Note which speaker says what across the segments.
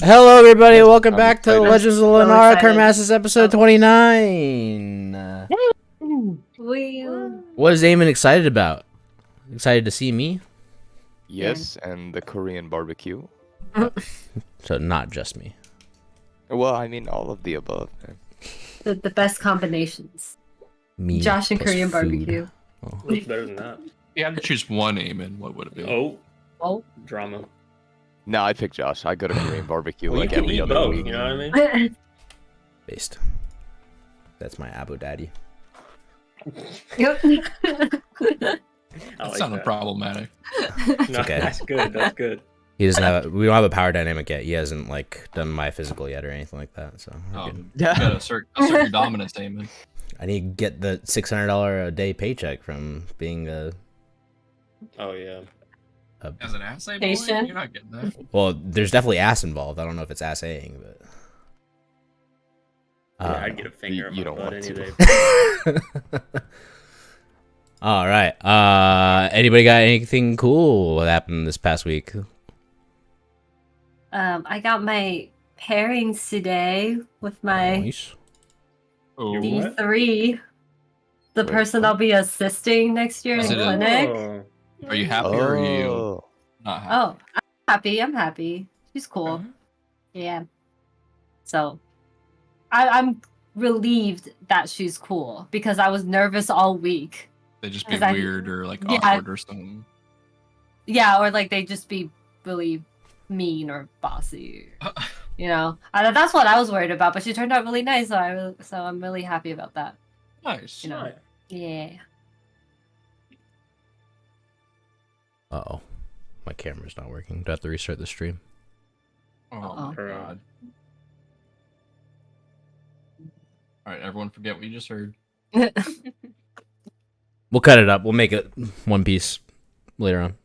Speaker 1: Hello, everybody. Welcome
Speaker 2: I'm
Speaker 1: back to
Speaker 2: excited.
Speaker 1: Legends of
Speaker 3: So
Speaker 1: Lenara,
Speaker 3: excited.
Speaker 1: Kermasis episode 29. What is Eamon excited about? Excited to see me?
Speaker 2: Yes, and the Korean barbecue.
Speaker 1: So not just me.
Speaker 2: Well, I mean all of the above.
Speaker 3: The best combinations.
Speaker 1: Me
Speaker 3: Josh and
Speaker 1: plus
Speaker 3: Korean
Speaker 1: food.
Speaker 3: barbecue.
Speaker 1: Oh.
Speaker 4: What's better than that?
Speaker 5: You had to choose one, Eamon. What would it be?
Speaker 3: Oh.
Speaker 4: Drama.
Speaker 2: No, I'd pick Josh. I go to Korean barbecue
Speaker 4: Well,
Speaker 2: like
Speaker 4: you can
Speaker 2: every
Speaker 4: eat
Speaker 2: other
Speaker 4: both,
Speaker 2: week.
Speaker 4: you know what I mean?
Speaker 1: Based. That's my Abu Daddy.
Speaker 3: Yep.
Speaker 4: I
Speaker 5: That
Speaker 4: like
Speaker 5: sounded
Speaker 4: that.
Speaker 5: problematic.
Speaker 4: No,
Speaker 1: okay.
Speaker 4: That's good. That's good.
Speaker 1: He doesn't have. We don't have a power dynamic yet. He hasn't done my physical yet or anything like that. So we're good.
Speaker 5: You gotta assert your dominance, Eamon.
Speaker 1: I need to get the $600 a day paycheck from being a.
Speaker 4: Oh yeah.
Speaker 5: As an assay boy,
Speaker 3: Patient.
Speaker 5: you're not getting that.
Speaker 1: Well, there's definitely ass involved. I don't know if it's assaying, but.
Speaker 4: Yeah, I'd get a finger in
Speaker 2: you
Speaker 4: my
Speaker 2: don't
Speaker 4: butt
Speaker 2: want
Speaker 4: any
Speaker 2: to.
Speaker 4: day.
Speaker 1: All right. Anybody got anything cool that happened this past week?
Speaker 3: I got my pairings today with my
Speaker 1: Nice.
Speaker 5: Oh,
Speaker 4: Your what?
Speaker 3: D3. The
Speaker 2: Wait,
Speaker 3: person
Speaker 2: what?
Speaker 3: I'll be assisting next year in
Speaker 5: Is it a-
Speaker 3: clinic.
Speaker 4: Oh.
Speaker 5: are you happy or are you
Speaker 2: Oh,
Speaker 5: not happy?
Speaker 3: Oh, I'm happy. I'm happy. She's cool. Yeah. So, I'm relieved that she's cool because I was nervous all week.
Speaker 5: They just be
Speaker 3: 'Cause I-
Speaker 5: weird or like
Speaker 3: Yeah.
Speaker 5: awkward or something.
Speaker 3: Yeah, or like they just be really mean or bossy. You know, that's what I was worried about. But she turned out really nice, so I'm really happy about that.
Speaker 5: Nice.
Speaker 3: You know.
Speaker 4: Right.
Speaker 3: Yeah.
Speaker 1: Uh-oh. My camera's not working. Do I have to restart the stream?
Speaker 5: Oh
Speaker 3: Uh-oh.
Speaker 5: my god. Alright, everyone forget what you just heard.
Speaker 1: We'll cut it up. We'll make it one piece later on.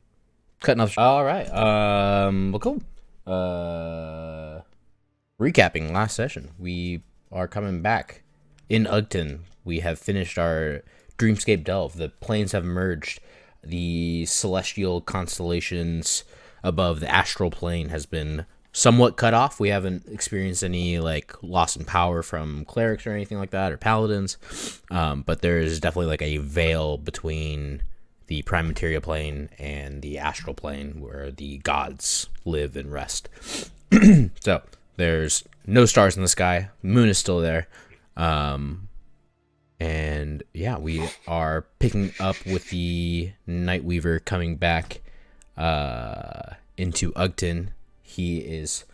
Speaker 1: Cutting off. All right. Well, cool. Recapping last session. We are coming back in Ugton. We have finished our Dreamscape Delve. The planes have merged. The celestial constellations above the astral plane has been somewhat cut off. We haven't experienced any like loss in power from clerics or anything like that, or paladins. But there is definitely like a veil between the prime materia plane and the astral plane where the gods live and rest. So there's no stars in the sky. The moon is still there. And yeah, we are picking up with the Nightweaver coming back into Ugton. He is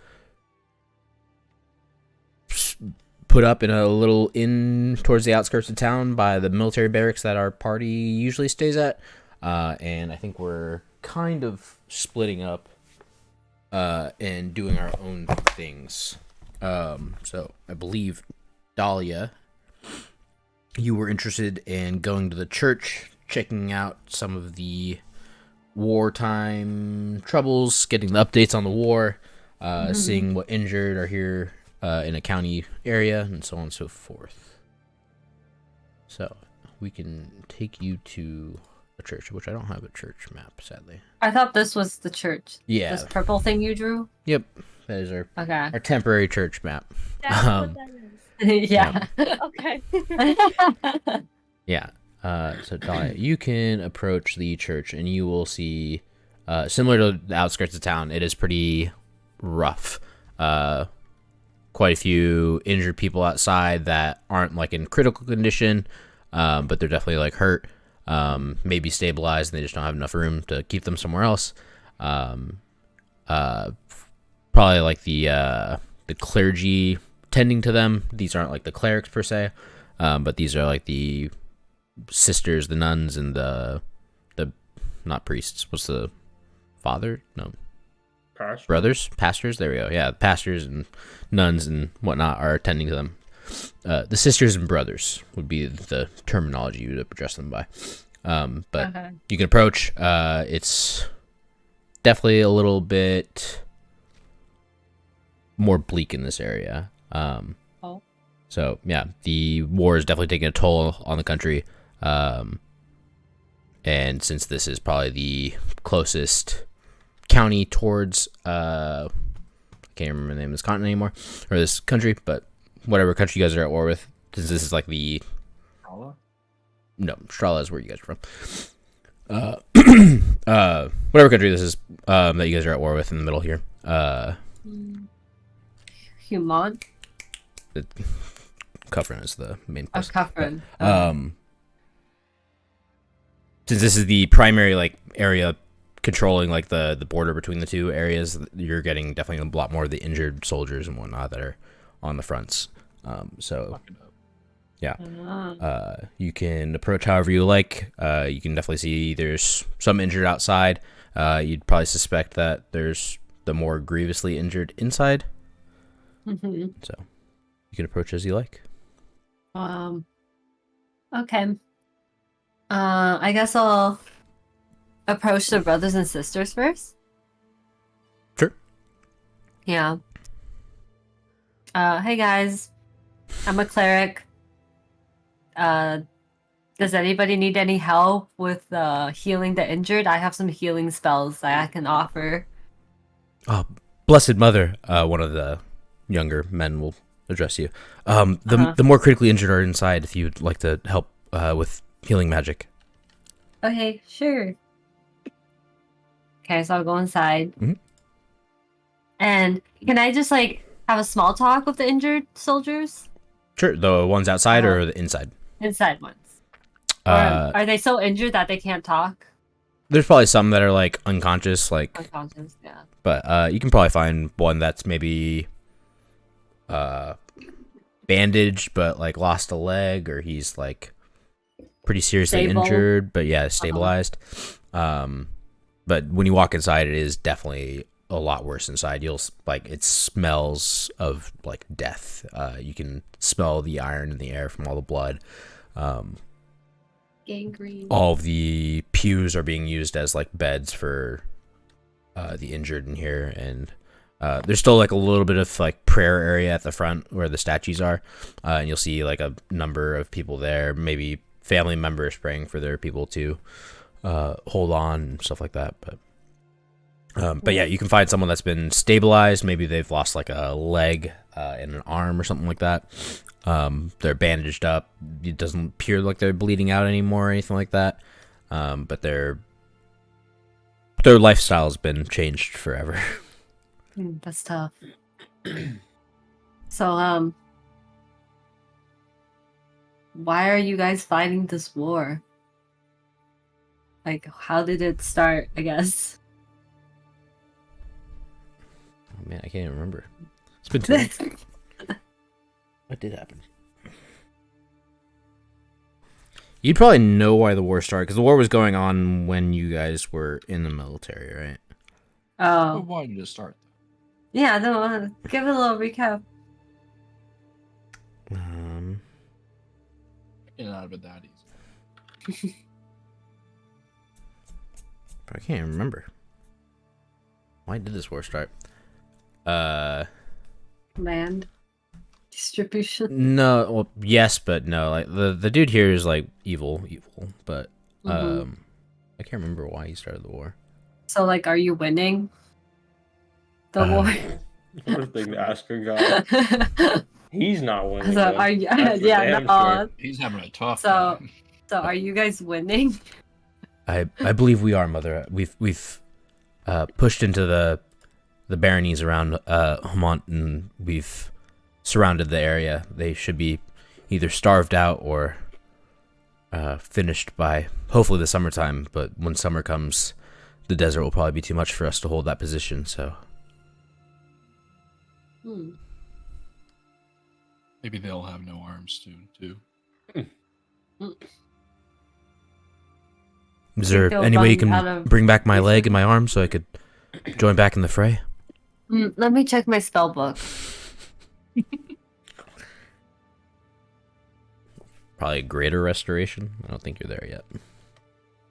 Speaker 1: put up in a little inn towards the outskirts of town by the military barracks that our party usually stays at. And I think we're kind of splitting up and doing our own things. So I believe, Dahlia, you were interested in going to the church, checking out some of the wartime troubles, getting the updates on the war, seeing what injured are here in a county area, and so on and so forth. So we can take you to a church, which I don't have a church map, sadly.
Speaker 3: I thought this was the church.
Speaker 1: Yeah.
Speaker 3: This purple thing you drew.
Speaker 1: Yep. That is our
Speaker 3: Okay.
Speaker 1: temporary church map.
Speaker 6: That's
Speaker 1: Um,
Speaker 6: what that is.
Speaker 3: Yeah.
Speaker 6: Okay.
Speaker 1: Yeah. So Dahlia, you can approach the church and you will see, similar to the outskirts of town, it is pretty rough. Quite a few injured people outside that aren't like in critical condition, but they're definitely like hurt, maybe stabilized, and they just don't have enough room to keep them somewhere else. Probably like the clergy tending to them. These aren't like the clerics per se, but these are like the sisters, the nuns, and the not priests. What's the father? No,
Speaker 4: Pastor.
Speaker 1: brothers, pastors. There we go. Yeah, pastors and nuns and whatnot are attending to them. The sisters and brothers would be the terminology you would address them by. But
Speaker 3: Okay.
Speaker 1: you can approach. It's definitely a little bit more bleak in this area.
Speaker 3: Oh.
Speaker 1: So yeah, the war is definitely taking a toll on the country. And since this is probably the closest county towards can't remember the name of this continent anymore, or this country, but whatever country you guys are at war with, since this is like the no, Strala is where you guys are from. Whatever country this is that you guys are at war with in the middle here.
Speaker 3: Human.
Speaker 1: Kufrin is the main
Speaker 3: Oh,
Speaker 1: place.
Speaker 3: Kufrin.
Speaker 1: Since this is the primary like area controlling like the border between the two areas, you're getting definitely a lot more of the injured soldiers and whatnot that are on the fronts. You can approach however you like. You can definitely see there's some injured outside. You'd probably suspect that there's the more grievously injured inside.
Speaker 3: Mm-hmm.
Speaker 1: So you can approach as you like.
Speaker 3: Okay. I guess I'll approach the brothers and sisters first.
Speaker 1: Sure.
Speaker 3: Yeah. Hey guys, I'm a cleric. Does anybody need any help with healing the injured? I have some healing spells that I can offer.
Speaker 1: Oh, Blessed Mother, one of the younger men will address you. The more critically injured are inside if you'd like to help with healing magic.
Speaker 3: Okay, sure. Okay, so I'll go inside.
Speaker 1: Mhm.
Speaker 3: And can I just like have a small talk with the injured soldiers?
Speaker 1: Sure, the ones outside or the inside?
Speaker 3: Inside ones. Or are they so injured that they can't talk?
Speaker 1: There's probably some that are like unconscious, like,
Speaker 3: Unconscious, yeah.
Speaker 1: but you can probably find one that's maybe bandaged but like lost a leg, or he's like pretty seriously
Speaker 3: Stable.
Speaker 1: injured, but yeah, stabilized. But when you walk inside, it is definitely a lot worse inside. It smells of like death. You can smell the iron in the air from all the blood.
Speaker 3: Gangrene.
Speaker 1: All of the pews are being used as like beds for the injured in here, and there's still like a little bit of like prayer area at the front where the statues are, and you'll see like a number of people there, maybe family members praying for their people to hold on and stuff like that. But yeah, you can find someone that's been stabilized. Maybe they've lost like a leg and an arm or something like that. They're bandaged up. It doesn't appear like they're bleeding out anymore or anything like that. But their lifestyle has been changed forever.
Speaker 3: That's tough. So, why are you guys fighting this war? Like, how did it start, I guess?
Speaker 1: Oh man, I can't even remember. It's been too long. What did happen? You'd probably know why the war started, because the war was going on when you guys were in the military, right?
Speaker 3: Oh.
Speaker 5: Why did it start?
Speaker 3: Yeah, no, give it a little recap.
Speaker 5: Get out of it that easy.
Speaker 1: But I can't even remember. Why did this war start?
Speaker 3: Land distribution.
Speaker 1: No, well, yes, but no. Like the dude here is like evil, but I can't remember why he started the war.
Speaker 3: So, like, are you winning the war?
Speaker 4: What if they ask her God? He's not winning.
Speaker 3: So
Speaker 4: though.
Speaker 3: are you?
Speaker 4: That's for
Speaker 3: Yeah,
Speaker 4: damn
Speaker 3: no.
Speaker 4: sure.
Speaker 5: He's having a tough
Speaker 3: So,
Speaker 5: time.
Speaker 3: so are you guys winning?
Speaker 1: I believe we are, Mother. We've pushed into the baronies around Hammont, and we've surrounded the area. They should be either starved out or finished by hopefully the summertime. But when summer comes, the desert will probably be too much for us to hold that position. So
Speaker 5: Maybe they'll have no arms soon, too.
Speaker 1: is there
Speaker 3: they'll
Speaker 1: any way you
Speaker 3: run out
Speaker 1: can
Speaker 3: of
Speaker 1: bring back my leg and my arm so I could join back in the fray?
Speaker 3: Let me check my spell book.
Speaker 1: Probably a greater restoration. I don't think you're there yet.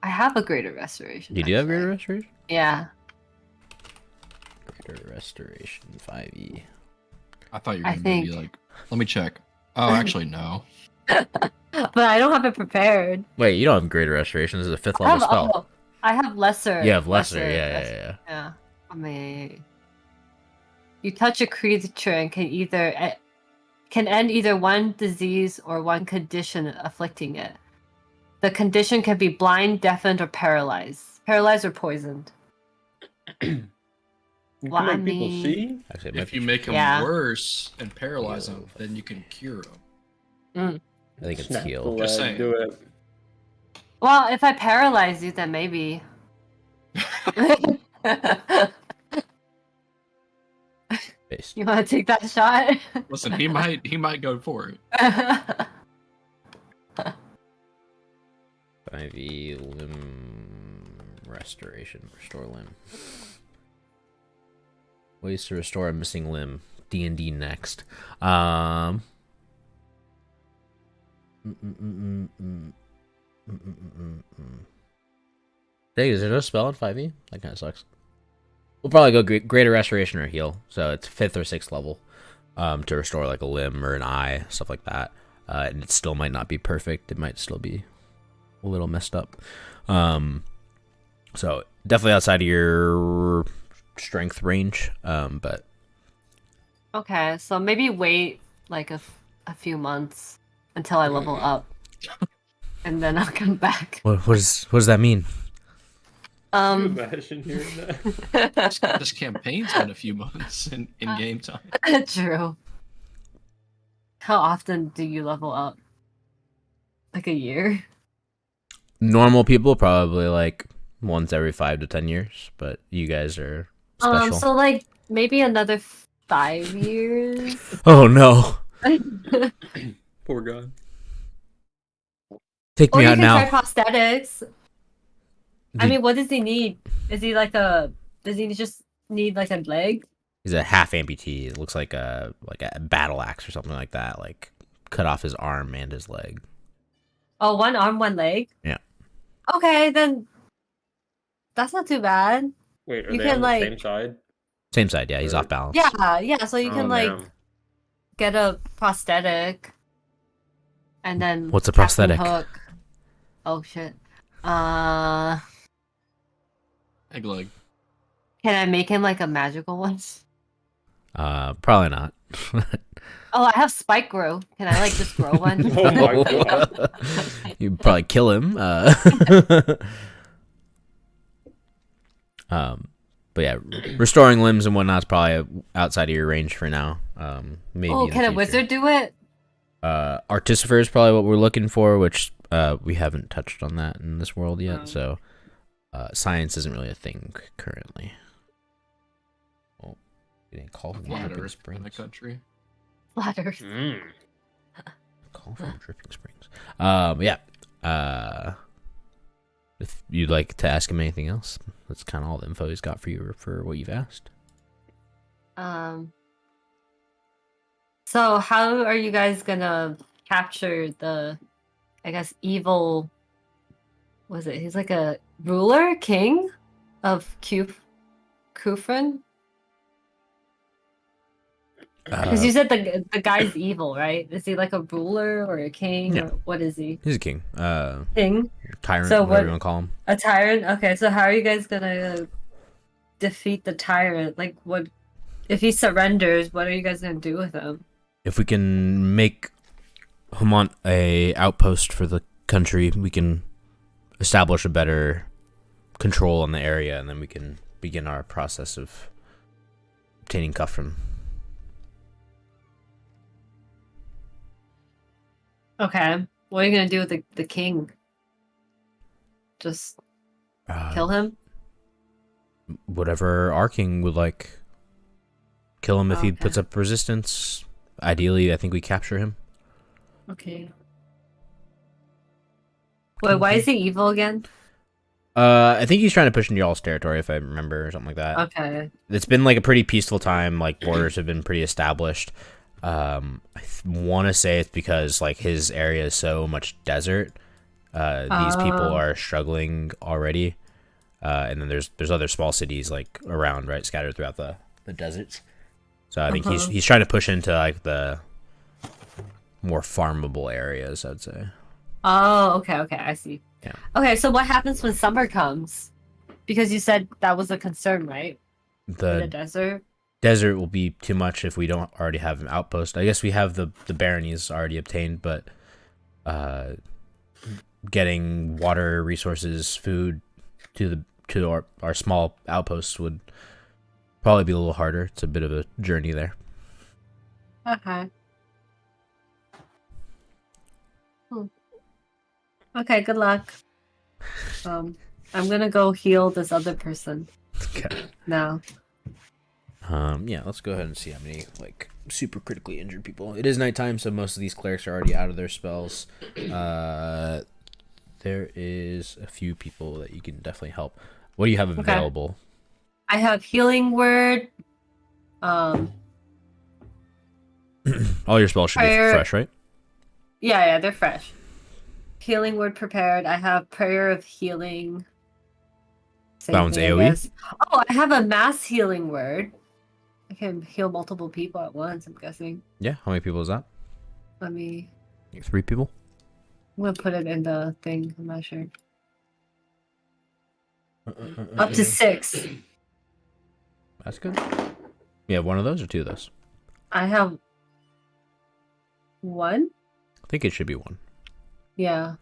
Speaker 3: I have a greater restoration.
Speaker 1: You do have
Speaker 3: actually.
Speaker 1: greater restoration?
Speaker 3: Yeah.
Speaker 1: Greater restoration 5e.
Speaker 5: I thought you were
Speaker 3: I
Speaker 5: going to be
Speaker 3: think-
Speaker 5: like, let me check. Oh, actually, no.
Speaker 3: But I don't have it prepared.
Speaker 1: Wait, you don't have greater restoration. This is a 5th
Speaker 3: I
Speaker 1: level
Speaker 3: have,
Speaker 1: spell.
Speaker 3: I have lesser.
Speaker 1: You have lesser. Yeah.
Speaker 3: Yeah. I mean, You touch a creature and can end either one disease or one condition afflicting it. The condition can be blind, deafened, or paralyzed. Paralyzed or poisoned.
Speaker 4: You
Speaker 3: Well,
Speaker 4: can
Speaker 3: I
Speaker 4: make people
Speaker 3: mean-
Speaker 4: see?
Speaker 1: Actually, it might
Speaker 5: If
Speaker 1: be
Speaker 5: you
Speaker 1: true.
Speaker 5: make them
Speaker 3: Yeah.
Speaker 5: worse and paralyze them, then you can cure them.
Speaker 1: I think it's
Speaker 4: Snap the
Speaker 1: heal.
Speaker 5: Just
Speaker 4: leg,
Speaker 5: saying.
Speaker 4: do it.
Speaker 3: Well, if I paralyze you, then maybe.
Speaker 1: Based.
Speaker 3: You want to take that shot?
Speaker 5: Listen, he might go for it.
Speaker 1: 5e limb restoration. Restore limb. Ways to restore a missing limb. DnD next. Dang, is there no spell in 5e? That kind of sucks. We'll probably go greater restoration or heal. So it's 5th or 6th level to restore like a limb or an eye, stuff like that. And it still might not be perfect. It might still be a little messed up. So definitely outside of your strength range. But
Speaker 3: Okay, so maybe wait like a few months until I level up, and then I'll come back.
Speaker 1: what does that mean?
Speaker 4: Can you imagine hearing that?
Speaker 5: This campaign's been a few months in game time.
Speaker 3: True. How often do you level up? Like a year?
Speaker 1: Normal people probably like once every 5 to 10 years, but you guys are special.
Speaker 3: So like maybe another 5 years.
Speaker 1: Oh no!
Speaker 4: Poor guy.
Speaker 1: Take
Speaker 3: Or
Speaker 1: me
Speaker 3: you
Speaker 1: out
Speaker 3: can
Speaker 1: now.
Speaker 3: try prosthetics. I
Speaker 1: Dude.
Speaker 3: mean, what does he need? Is he like a? Does he just need like a leg?
Speaker 1: He's a half amputee. It looks like a battle axe or something like that. Like cut off his arm and his leg.
Speaker 3: Oh, one arm, one leg.
Speaker 1: Yeah.
Speaker 3: Okay, then that's not too bad.
Speaker 4: Wait, are
Speaker 3: You
Speaker 4: they
Speaker 3: can,
Speaker 4: on the
Speaker 3: like-
Speaker 4: same side?
Speaker 1: Same side, yeah. He's off balance.
Speaker 3: Yeah. So you
Speaker 4: Oh,
Speaker 3: can like
Speaker 4: man.
Speaker 3: get a prosthetic, and then
Speaker 1: What's a
Speaker 3: Captain
Speaker 1: prosthetic?
Speaker 3: Hook. Oh shit.
Speaker 5: Egg leg.
Speaker 3: Can I make him like a magical one?
Speaker 1: Probably not.
Speaker 3: Oh, I have spike grow. Can I like just grow one?
Speaker 4: Oh my god.
Speaker 1: You'd probably kill him. But yeah, restoring limbs and whatnot's probably outside of your range for now. Maybe.
Speaker 3: Oh,
Speaker 1: in the
Speaker 3: can a
Speaker 1: future.
Speaker 3: wizard do it?
Speaker 1: Artificer is probably what we're looking for, which we haven't touched on that in this world yet.
Speaker 3: Oh.
Speaker 1: So science isn't really a thing currently. Oh, you didn't call from
Speaker 5: Flat
Speaker 1: Dripping
Speaker 5: Earth in the
Speaker 1: Springs.
Speaker 5: country.
Speaker 3: Flat Earth.
Speaker 4: Mm.
Speaker 1: Call from Dripping Springs. Yeah. If you'd like to ask him anything else, that's kind of all the info he's got for you for what you've asked.
Speaker 3: So how are you guys gonna capture the, I guess, evil? Was it? He's like a ruler, king of Kufrin. Because you said the guy's evil, right? Is he like a ruler or a king?
Speaker 1: Yeah.
Speaker 3: Or what is he?
Speaker 1: He's a king.
Speaker 3: King?
Speaker 1: Tyrant,
Speaker 3: So
Speaker 1: whatever
Speaker 3: what-
Speaker 1: you want to call him.
Speaker 3: A tyrant? Okay, so how are you guys gonna defeat the tyrant? Like, what if he surrenders? What are you guys gonna do with him?
Speaker 1: If we can make Humont a outpost for the country, we can establish a better control on the area, and then we can begin our process of obtaining Kufrin.
Speaker 3: Okay, what are you gonna do with the king? Just kill him?
Speaker 1: Whatever our king would like. Kill him if he
Speaker 3: Okay.
Speaker 1: puts up resistance. Ideally, I think we capture him.
Speaker 3: Okay. Wait, why is he evil again?
Speaker 1: I think he's trying to push into y'all's territory, if I remember, or something like that.
Speaker 3: Okay.
Speaker 1: It's been like a pretty peaceful time. Like borders have been pretty established. I want to say it's because like his area is so much desert. These people
Speaker 3: Oh.
Speaker 1: are struggling already, and then there's other small cities like around, right, scattered throughout the deserts. So I think he's trying to push into like the more farmable areas, I'd say.
Speaker 3: Oh, okay, I see.
Speaker 1: Yeah.
Speaker 3: Okay, so what happens when summer comes? Because you said that was a concern, right? In the
Speaker 1: The
Speaker 3: desert.
Speaker 1: desert will be too much if we don't already have an outpost. I guess we have the baronies already obtained, but getting water resources, food to our small outposts would probably be a little harder. It's a bit of a journey there.
Speaker 3: Okay. Okay, good luck. I'm gonna go heal this other person
Speaker 1: Okay.
Speaker 3: now.
Speaker 1: Yeah, let's go ahead and see how many like super critically injured people. It is nighttime, so most of these clerics are already out of their spells. There is a few people that you can definitely help. What do you have available?
Speaker 3: I have healing word.
Speaker 1: All your spells should be
Speaker 3: Prayer.
Speaker 1: fresh, right?
Speaker 3: Yeah, they're fresh. Healing word prepared. I have prayer of healing. Same
Speaker 1: That one's
Speaker 3: thing, I
Speaker 1: AoE?
Speaker 3: guess. Oh, I have a mass healing word. I can heal multiple people at once, I'm guessing.
Speaker 1: Yeah. How many people is that?
Speaker 3: Let me...
Speaker 1: Like 3 people?
Speaker 3: I'm gonna put it in the thing. I'm not sure. Up to 6.
Speaker 1: That's good. You have one of those or 2 of those?
Speaker 3: I have 1.
Speaker 1: I think it should be 1.
Speaker 3: Yeah.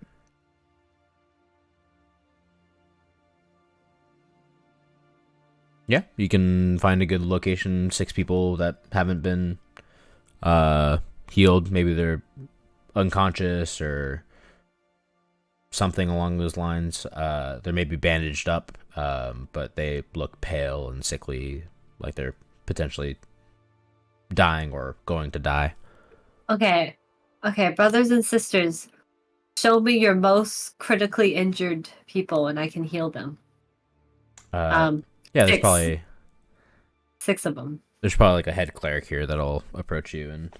Speaker 1: Yeah, you can find a good location. 6 people that haven't been healed. Maybe they're unconscious or something along those lines. They may be bandaged up, but they look pale and sickly, like they're potentially dying or going to die.
Speaker 3: Okay. Okay, brothers and sisters, show me your most critically injured people and I can heal them.
Speaker 1: Yeah, there's
Speaker 3: 6.
Speaker 1: probably
Speaker 3: 6 of them.
Speaker 1: there's probably like a head cleric here that'll approach you and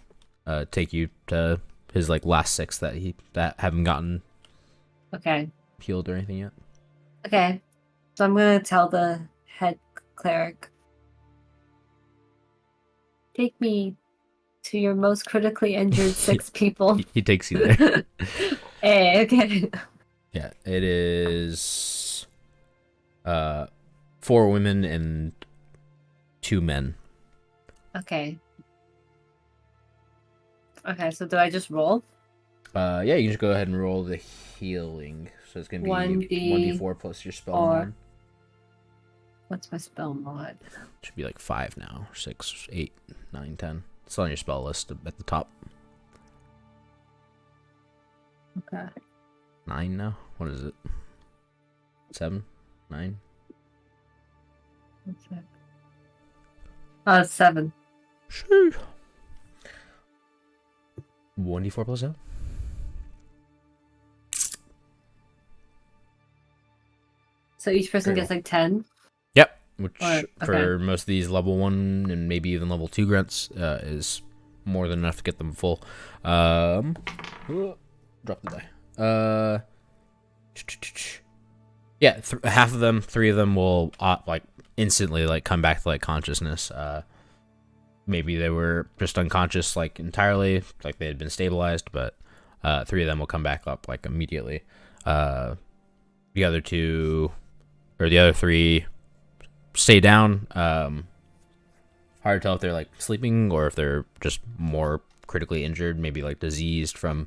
Speaker 1: take you to his like last 6 that haven't gotten
Speaker 3: Okay.
Speaker 1: healed or anything yet.
Speaker 3: Okay. So I'm gonna tell the head cleric. Take me to your most critically injured 6 people.
Speaker 1: He takes you there.
Speaker 3: Hey, okay.
Speaker 1: Yeah, it is 4 women and 2 men.
Speaker 3: Okay. Okay, so do I just roll?
Speaker 1: Yeah, you can just go ahead and roll the healing. So it's gonna be 1d4 plus your spell mod.
Speaker 3: What's my spell mod?
Speaker 1: Should be like 5 now. 6, 8, 9, 10. It's on your spell list at the top.
Speaker 3: Okay.
Speaker 1: 9 now? What is it? 7? 9?
Speaker 3: What's that? 7.
Speaker 1: Sure. 1d4 plus 7?
Speaker 3: So each person
Speaker 1: Very
Speaker 3: gets like 10?
Speaker 1: Yep. Which
Speaker 3: Or-
Speaker 1: for
Speaker 3: okay.
Speaker 1: most of these level 1 and maybe even level 2 grunts is more than enough to get them full. Drop the die. Yeah, half of them, 3 of them will like instantly like come back to like consciousness. Maybe they were just unconscious like entirely, like they had been stabilized, but 3 of them will come back up like immediately. The other 2 or the other 3 stay down. Hard to tell if they're like sleeping or if they're just more critically injured, maybe like diseased from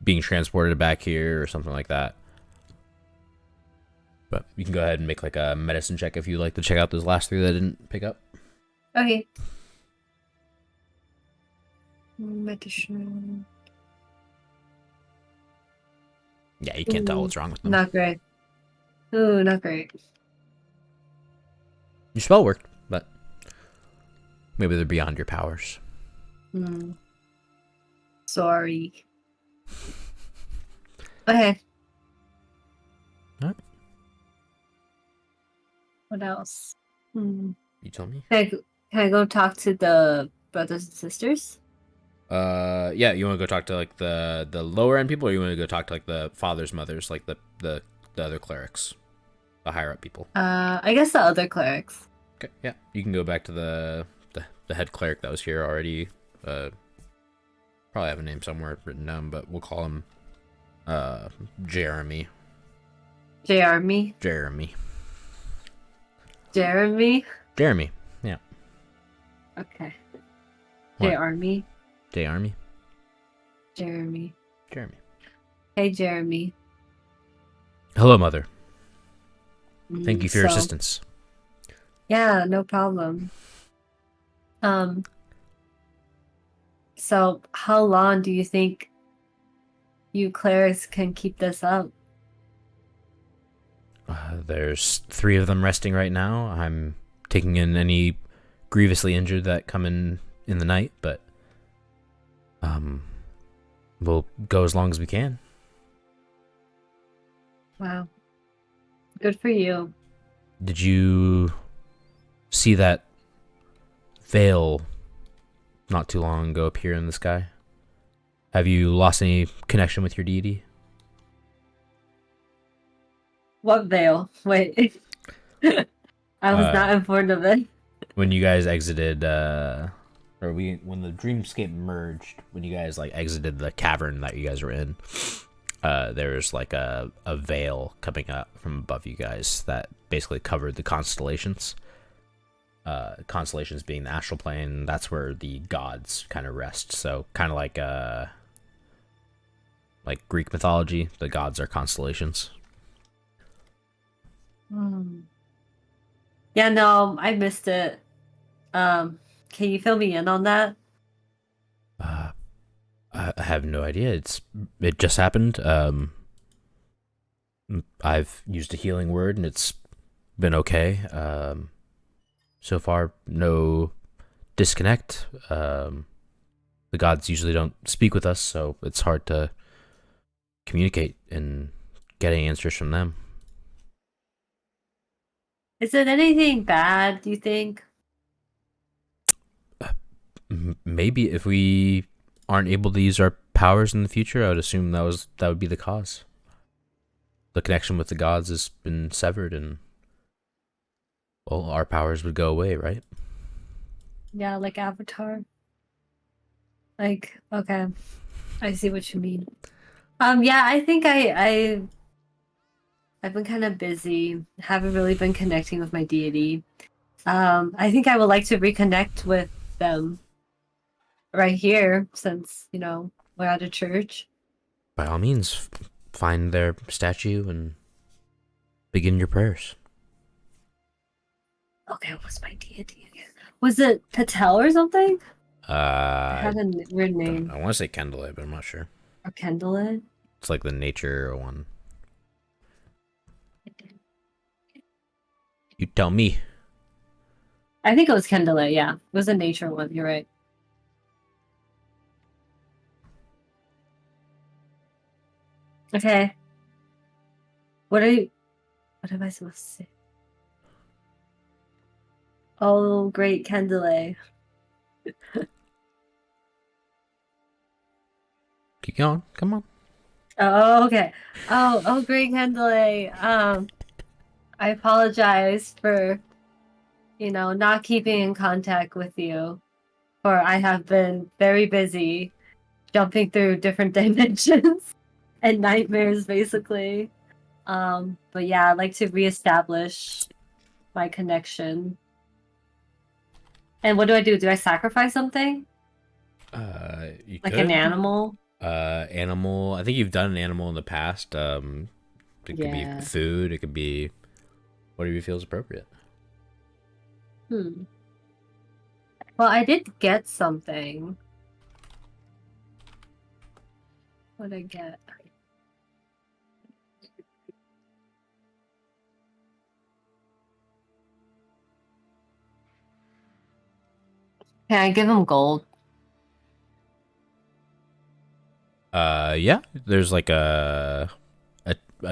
Speaker 1: being transported back here or something like that. But you can go ahead and make like a medicine check if you'd like to check out those last 3 that didn't pick up.
Speaker 3: Okay. Medicine.
Speaker 1: Yeah, you can't tell what's wrong with them.
Speaker 3: Not great. Ooh, not great.
Speaker 1: Your spell worked, but maybe they're beyond your powers.
Speaker 3: Sorry. Okay.
Speaker 1: Alright.
Speaker 3: What else?
Speaker 1: You tell me.
Speaker 3: Can I go talk to the brothers and sisters?
Speaker 1: Yeah, you want to go talk to like the lower end people, or you want to go talk to like the fathers, mothers, like the other clerics, the higher up people?
Speaker 3: I guess the other clerics.
Speaker 1: Okay, yeah, you can go back to the head cleric that was here already. Probably have a name somewhere written down, but we'll call him Jeremy.
Speaker 3: Jeremy.
Speaker 1: Jeremy.
Speaker 3: Jeremy.
Speaker 1: Jeremy. Yeah.
Speaker 3: Okay.
Speaker 1: What?
Speaker 3: J Army.
Speaker 1: J Army?
Speaker 3: Jeremy.
Speaker 1: Jeremy.
Speaker 3: Hey, Jeremy.
Speaker 1: Hello, Mother. Thank you for your
Speaker 3: So,
Speaker 1: assistance.
Speaker 3: yeah, no problem. Um, so how long do you think you clerics can keep this up?
Speaker 1: There's 3 of them resting right now. I'm taking in any grievously injured that come in the night, but we'll go as long as we can.
Speaker 3: Wow. Good for you.
Speaker 1: Did you see that veil not too long ago appear in the sky? Have you lost any connection with your deity?
Speaker 3: What veil? Wait. I was not informed of it.
Speaker 1: When you guys exited, when the dreamscape merged, when you guys like exited the cavern that you guys were in, there's like a veil coming up from above you guys that basically covered the constellations. Constellations being the astral plane, that's where the gods kind of rest. So kind of like Greek mythology, the gods are constellations.
Speaker 3: Yeah, no, I missed it. Can you fill me in on that?
Speaker 1: I have no idea. It just happened. I've used a healing word and it's been okay. So far, no disconnect. The gods usually don't speak with us, so it's hard to communicate and get any answers from them.
Speaker 3: Is it anything bad, do you think?
Speaker 1: Maybe if we aren't able to use our powers in the future, I would assume that would be the cause. The connection with the gods has been severed, and well, our powers would go away, right?
Speaker 3: Yeah, like Avatar. Like, okay. I see what you mean. Yeah, I think I've been kind of busy. Haven't really been connecting with my deity. I think I would like to reconnect with them right here since, we're at a church.
Speaker 1: By all means, find their statue and begin your prayers.
Speaker 3: Okay, what's my deity again? Was it Patel or something? It
Speaker 1: I
Speaker 3: had a weird name.
Speaker 1: want to say Kendall, but I'm not sure.
Speaker 3: Or Kendall?
Speaker 1: It's like the nature one. You tell me.
Speaker 3: I think it was Kendall, yeah. It was a nature one, you're right. Okay. What am I supposed to say? Oh, great Kendall.
Speaker 1: Keep going. Come on.
Speaker 3: Oh, okay. Oh, great Kendall. I apologize for, not keeping in contact with you. For I have been very busy jumping through different dimensions and nightmares, basically. But yeah, I'd like to reestablish my connection. And what do I do? Do I sacrifice something?
Speaker 1: You
Speaker 3: Like
Speaker 1: could.
Speaker 3: an animal?
Speaker 1: Animal. I think you've done an animal in the past. It could be
Speaker 3: Yeah.
Speaker 1: food. It could be whatever you feel is appropriate.
Speaker 3: Well, I did get something. What did I get? Can I give him gold?
Speaker 1: Yeah. There's like a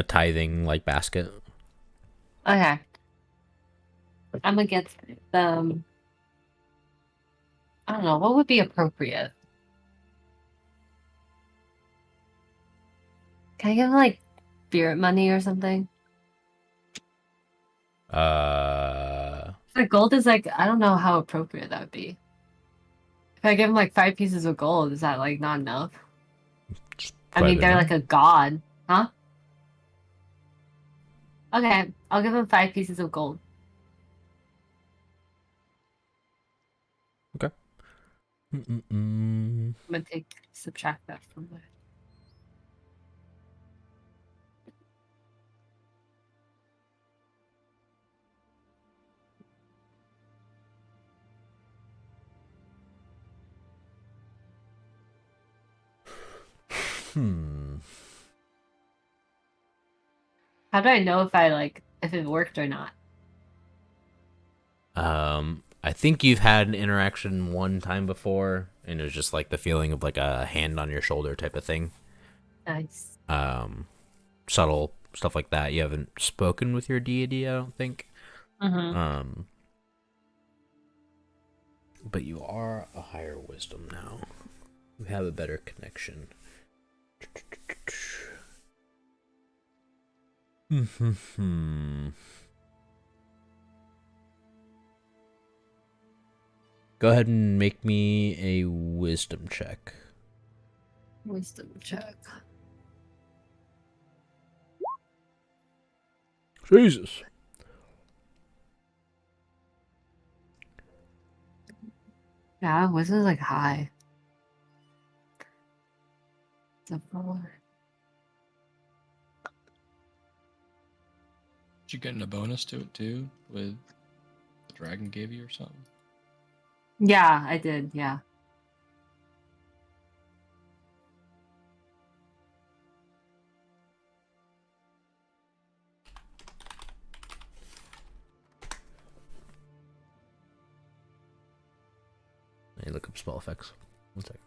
Speaker 1: tithing like basket.
Speaker 3: Okay. I'm gonna get them. I don't know, what would be appropriate? Can I give him like spirit money or something? Like gold is like, I don't know how appropriate that would be. If I give him like 5 pieces of gold, is that like not enough? I mean, they're like a god, huh? Okay, I'll give him 5 pieces of gold.
Speaker 1: Mm-mm-mm.
Speaker 3: I'm gonna subtract that from there. How do I know if it worked or not?
Speaker 1: I think you've had an interaction one time before, and it was just like the feeling of like a hand on your shoulder type of thing.
Speaker 3: Nice.
Speaker 1: Subtle stuff like that. You haven't spoken with your deity, I don't think.
Speaker 3: Mm-hmm.
Speaker 1: But you are a higher wisdom now. You have a better connection. Go ahead and make me a wisdom check.
Speaker 3: Wisdom check.
Speaker 1: Jesus.
Speaker 3: Yeah, wisdom's like high. It's a 4.
Speaker 5: Did you get a bonus to it too with the dragon gave you or something?
Speaker 3: Yeah, I did. Yeah.
Speaker 1: Let me look up spell effects. One second.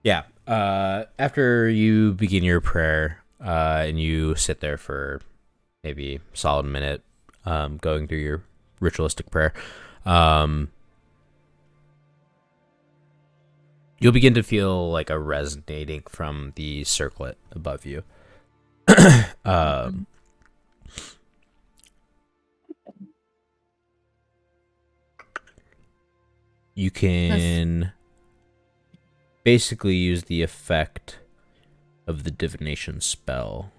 Speaker 1: Yeah. After you begin your prayer, and you sit there for maybe a solid minute, going through your ritualistic prayer, you'll begin to feel like a resonating from the circlet above you. You can basically use the effect of the divination spell.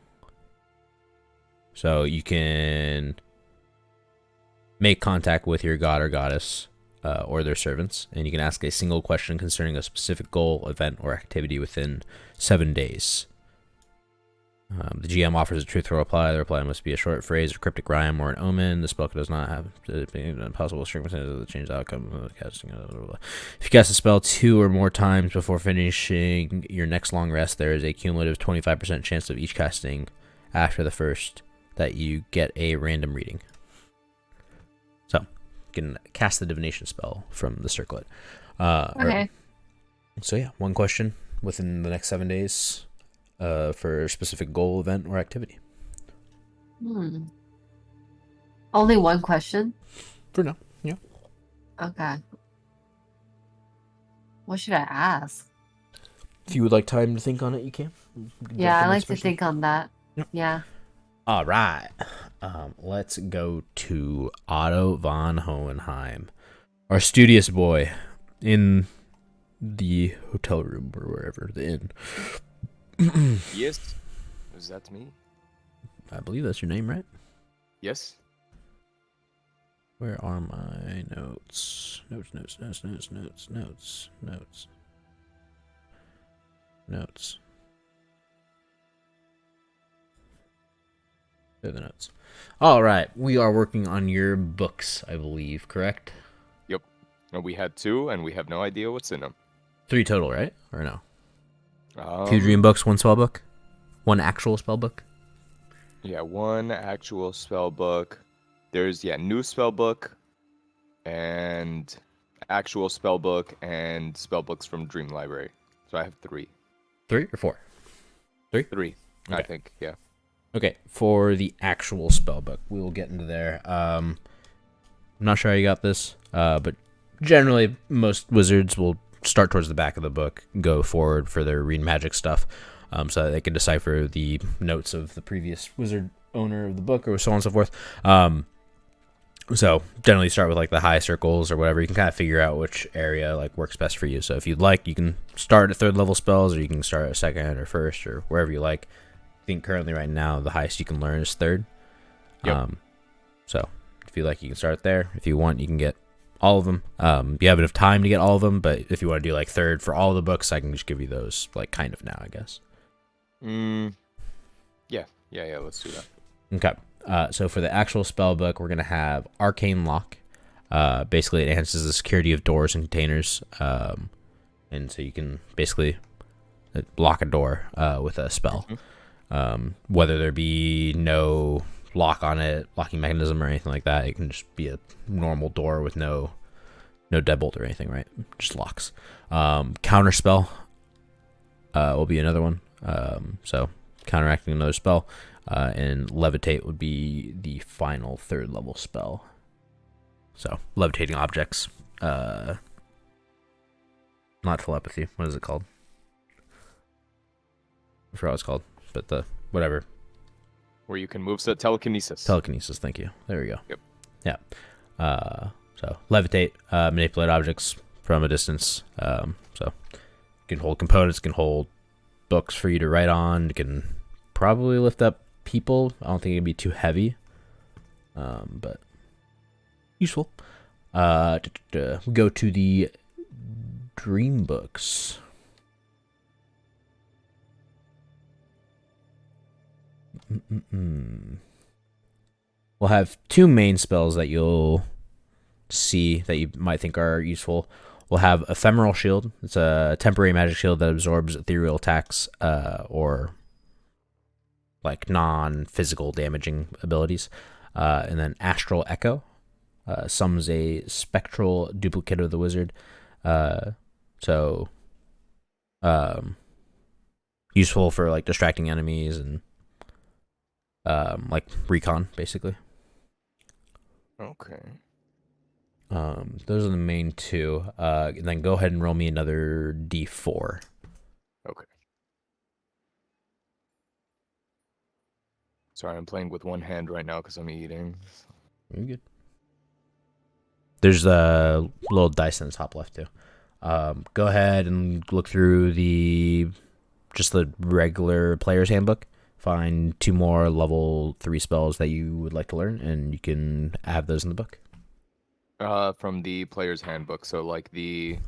Speaker 1: So you can make contact with your god or goddess or their servants, and you can ask a single question concerning a specific goal, event, or activity within 7 days. The GM offers a truthful reply. The reply must be a short phrase, a cryptic rhyme, or an omen. The spell does not have a possible circumstances of the change outcome of the casting. Blah, blah, blah. If you cast a spell 2 or more times before finishing your next long rest, there is a cumulative 25% chance of each casting after the first that you get a random reading. So, you can cast the divination spell from the circlet.
Speaker 3: Okay.
Speaker 1: So yeah, one question within the next 7 days. For a specific goal, event, or activity.
Speaker 3: Only one question?
Speaker 1: For now, yeah.
Speaker 3: Okay. What should I ask?
Speaker 1: If you would like time to think on it, you can.
Speaker 3: Yeah, I like to think on that.
Speaker 1: Yep.
Speaker 3: Yeah.
Speaker 1: All right. Let's go to Otto von Hohenheim, our studious boy, in the hotel room or wherever, the inn.
Speaker 2: Yes. Is that me?
Speaker 1: I believe that's your name, right?
Speaker 2: Yes.
Speaker 1: Where are my notes? Notes. They're the notes. All right. We are working on your books, I believe, correct?
Speaker 2: Yep. And we had 2, and we have no idea what's in them.
Speaker 1: 3 total, right? Or no? 2 dream books, 1 spell book? 1 actual spell book?
Speaker 2: Yeah, 1 actual spell book. There's, new spell book, and actual spell book, and spell books from Dream Library. So I have 3.
Speaker 1: 3 or 4?
Speaker 2: 3, I
Speaker 1: Okay.
Speaker 2: think, yeah.
Speaker 1: Okay, for the actual spell book, we will get into there. I'm not sure how you got this, but generally most wizards will start towards the back of the book, go forward for their read magic stuff, so that they can decipher the notes of the previous wizard owner of the book, or so on and so forth. So generally start with like the high circles or whatever. You can kind of figure out which area like works best for you. So if you'd like, you can start at 3rd level spells, or you can start at 2nd or 1st or wherever you like. think currently right now the highest you can learn is third.
Speaker 2: Yep.
Speaker 1: So if you like, you can start there. If you want, you can get all of them. You have enough time to get all of them, but if you want to do like third for all the books, I can just give you those like kind of now, I guess.
Speaker 2: Yeah, let's do that.
Speaker 1: Okay. So for the actual spell book, we're gonna have Arcane Lock. Basically, it enhances the security of doors and containers, and so you can basically lock a door with a spell, whether there be no lock on it, locking mechanism or anything like that. It can just be a normal door with no deadbolt or anything, right? Just locks. Counter spell will be another one. So counteracting another spell, and levitate would be the final third level spell. So levitating objects. Not telepathy. What is it called? I forgot what it's called, but the whatever.
Speaker 2: Where you can move, so telekinesis.
Speaker 1: Telekinesis, thank you. There we go.
Speaker 2: Yep.
Speaker 1: Yeah. So levitate, manipulate objects from a distance. So you can hold components, can hold books for you to write on. You can probably lift up people. I don't think it'd be too heavy, but useful. We go to the dream books. We'll have two main spells that you'll see that you might think are useful. We'll have Ephemeral Shield. It's a temporary magic shield that absorbs ethereal attacks or like non-physical damaging abilities. And then Astral Echo summons a spectral duplicate of the wizard. So useful for like distracting enemies and like recon, basically.
Speaker 2: Okay.
Speaker 1: Those are the main two. And then go ahead and roll me another D4.
Speaker 2: Okay. Sorry, I'm playing with one hand right now because I'm eating.
Speaker 1: You're good. There's a little dice in the top left too. Go ahead and look through just the regular player's handbook. Find 2 more level 3 spells that you would like to learn, and you can have those in the book.
Speaker 2: From the player's handbook, so like the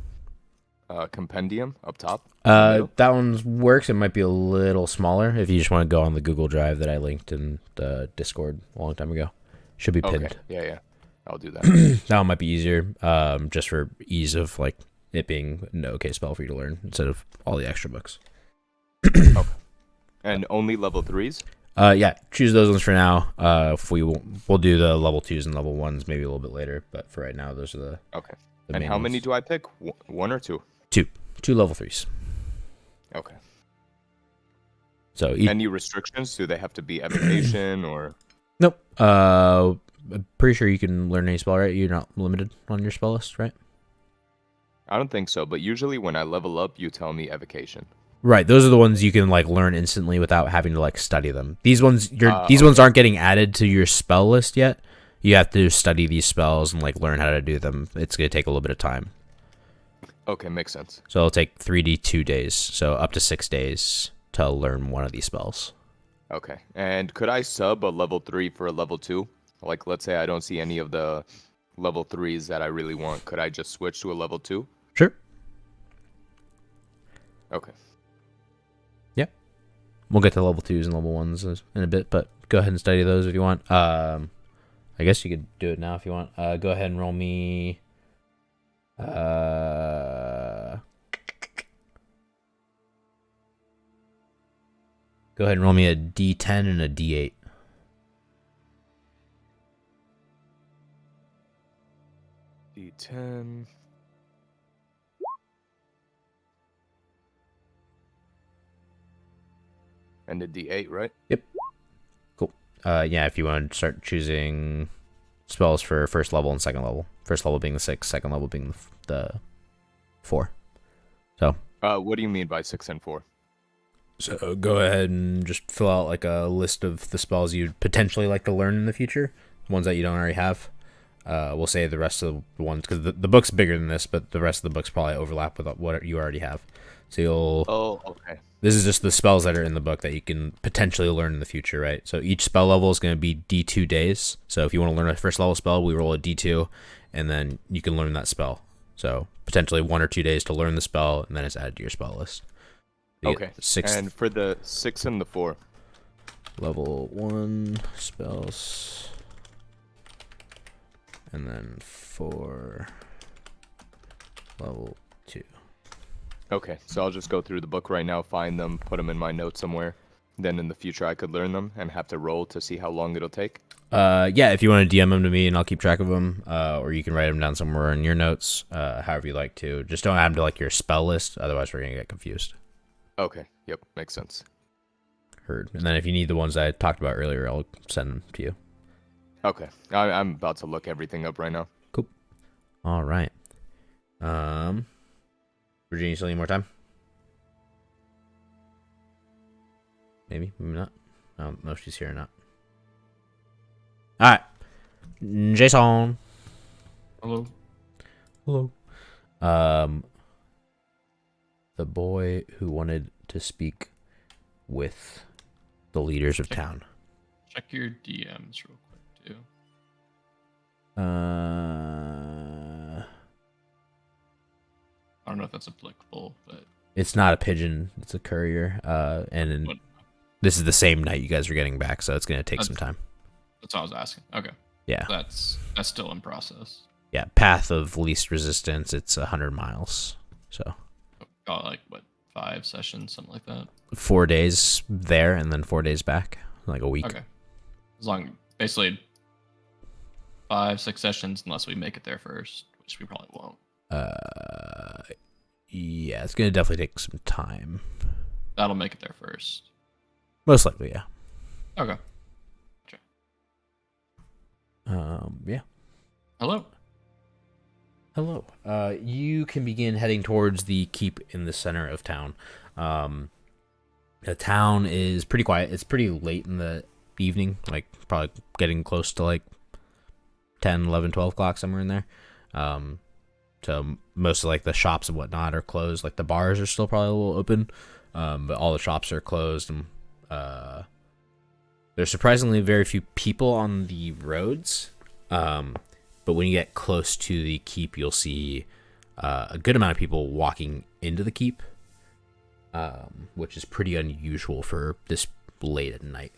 Speaker 2: compendium up top.
Speaker 1: That one works. It might be a little smaller if you just want to go on the Google Drive that I linked in the Discord a long time ago. Should be pinned.
Speaker 2: Okay. Yeah. I'll do that.
Speaker 1: That one might be easier, just for ease of like it being an okay spell for you to learn instead of all the extra books.
Speaker 2: Okay. And only level 3s?
Speaker 1: Yeah, choose those ones for now. If we'll do the level 2s and level 1s maybe a little bit later, but for right now, those are the
Speaker 2: Okay.
Speaker 1: the
Speaker 2: And
Speaker 1: main
Speaker 2: how many
Speaker 1: ones.
Speaker 2: do I pick? One or two?
Speaker 1: Two level 3s.
Speaker 2: Okay.
Speaker 1: So
Speaker 2: Any restrictions? Do they have to be evocation or?
Speaker 1: nope. I'm pretty sure you can learn any spell, right? You're not limited on your spell list, right?
Speaker 2: I don't think so, but usually when I level up, you tell me evocation.
Speaker 1: Right, those are the ones you can like learn instantly without having to like study them. These ones
Speaker 2: Okay.
Speaker 1: ones aren't getting added to your spell list yet. You have to study these spells and like learn how to do them. It's gonna take a little bit of time.
Speaker 2: Okay, makes sense.
Speaker 1: So it'll take 3d 2 days, so up to 6 days to learn one of these spells.
Speaker 2: Okay. And could I sub a level 3 for a level 2? Like, let's say I don't see any of the level 3s that I really want. Could I just switch to a level 2?
Speaker 1: Sure.
Speaker 2: Okay.
Speaker 1: We'll get to level 2s and level 1s in a bit, but go ahead and study those if you want. I guess you could do it now if you want. Go ahead and roll me. Go ahead and roll me a D10 and a D8.
Speaker 2: D10. And a D8, right?
Speaker 1: Cool. Yeah, if you want to start choosing spells for first level and second level. First level being the 6, second level being the 4. So.
Speaker 2: What do you mean by 6 and 4?
Speaker 1: So go ahead and just fill out like a list of the spells you'd potentially like to learn in the future, ones that you don't already have. We'll say the rest of the ones, because the book's bigger than this, but the rest of the books probably overlap with what you already have. So you'll.
Speaker 2: Oh, okay.
Speaker 1: This is just the spells that are in the book that you can potentially learn in the future, right? So each spell level is going to be D2 days. So if you want to learn a first level spell, we roll a D2, and then you can learn that spell. So potentially 1 or 2 days to learn the spell, and then it's added to your spell list. You get
Speaker 2: Okay.
Speaker 1: 6th
Speaker 2: And for the 6 and the 4.
Speaker 1: level 1 spells, and then 4 level 2.
Speaker 2: Okay, so I'll just go through the book right now, find them, put them in my notes somewhere. Then in the future I could learn them and have to roll to see how long it'll take.
Speaker 1: Yeah, if you want to DM them to me and I'll keep track of them, or you can write them down somewhere in your notes, however you like to. Just don't add them to like your spell list, otherwise we're gonna get confused.
Speaker 2: Okay, yep, makes sense.
Speaker 1: Heard. And then if you need the ones I talked about earlier, I'll send them to you.
Speaker 2: Okay, I'm about to look everything up right now.
Speaker 1: Cool. All right. Virginia, you still need more time? Maybe not. I don't know if she's here or not. All right, Jason.
Speaker 5: Hello.
Speaker 1: Hello. The boy who wanted to speak with the leaders of town.
Speaker 5: Check your DMs real quick too. I don't know if that's applicable, but
Speaker 1: It's not a pigeon. It's a courier.
Speaker 5: What?
Speaker 1: This is the same night you guys are getting back, so it's gonna take some time.
Speaker 5: That's all I was asking. Okay.
Speaker 1: Yeah.
Speaker 5: That's still in process.
Speaker 1: Yeah. Path of least resistance. It's 100 miles. So
Speaker 5: Got like what, 5 sessions, something like that.
Speaker 1: 4 days there and then 4 days back, like a week.
Speaker 5: Okay. As long basically 5-6 sessions unless we make it there first, which we probably won't.
Speaker 1: Yeah, it's gonna definitely take some time.
Speaker 5: That'll make it there first.
Speaker 1: Most likely, yeah.
Speaker 5: Okay.
Speaker 1: Yeah.
Speaker 5: Hello.
Speaker 1: Hello. You can begin heading towards the keep in the center of town. The town is pretty quiet. It's pretty late in the evening, like probably getting close to like 10, 11, 12 o'clock, somewhere in there. So most of like the shops and whatnot are closed. Like the bars are still probably a little open, but all the shops are closed. And there's surprisingly very few people on the roads. But when you get close to the keep, you'll see a good amount of people walking into the keep, which is pretty unusual for this late at night.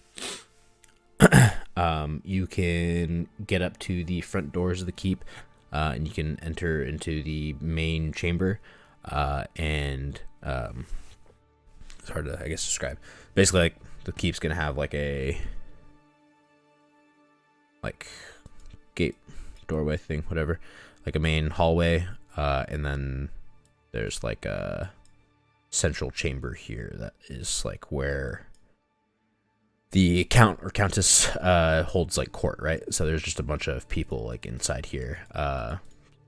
Speaker 1: You can get up to the front doors of the keep, and you can enter into the main chamber, and it's hard to, I guess, describe. Basically, like the keep's gonna have like a gate, doorway thing, whatever, like a main hallway, and then there's like a central chamber here that is like where the count or countess holds like court, right? So there's just a bunch of people like inside here,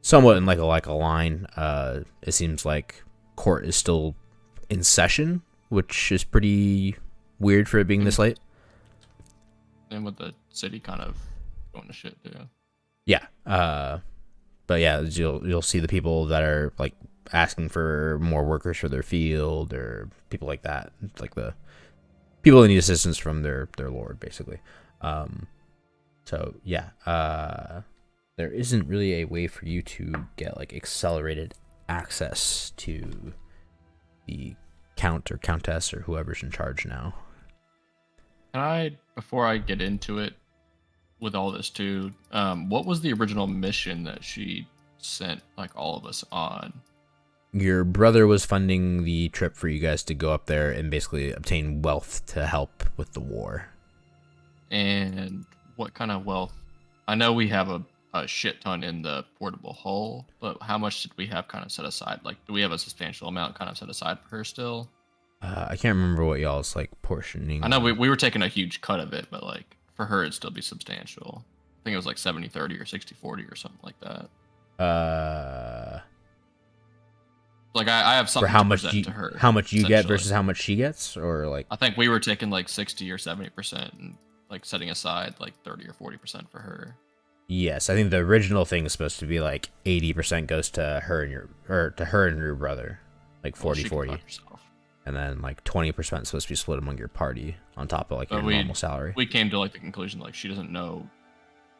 Speaker 1: somewhat in like a line. It seems like court is still in session, which is pretty weird for it being this late.
Speaker 5: And with the city kind of going to shit too.
Speaker 1: Yeah. But yeah, you'll see the people that are like asking for more workers for their field or people like that. It's like the people that need assistance from their lord, basically. So yeah, there isn't really a way for you to get like accelerated access to the count or countess or whoever's in charge now.
Speaker 5: Can I, before I get into it with all this too, what was the original mission that she sent like all of us on?
Speaker 1: Your brother was funding the trip for you guys to go up there and basically obtain wealth to help with the war.
Speaker 5: And what kind of wealth? I know we have a shit ton in the portable hull, but how much did we have kind of set aside? Like, do we have a substantial amount kind of set aside for her still?
Speaker 1: I can't remember what y'all's like portioning.
Speaker 5: I know we were taking a huge cut of it, but like for her it'd still be substantial. I think it was like 70-30 or 60-40 or something like that. Like I have something
Speaker 1: for how
Speaker 5: to
Speaker 1: much
Speaker 5: present to her.
Speaker 1: How much you get
Speaker 5: essentially.
Speaker 1: versus how much she gets, or like
Speaker 5: I think we were taking like 60 or 70% and like setting aside like 30 or 40% for her.
Speaker 1: Yes, I think the original thing is supposed to be like 80% goes to her and your brother. like
Speaker 5: Well,
Speaker 1: 40
Speaker 5: she can
Speaker 1: 40,
Speaker 5: fuck herself.
Speaker 1: and then like 20% supposed to be split among your party on top of like your normal salary.
Speaker 5: We came to like the conclusion like she doesn't know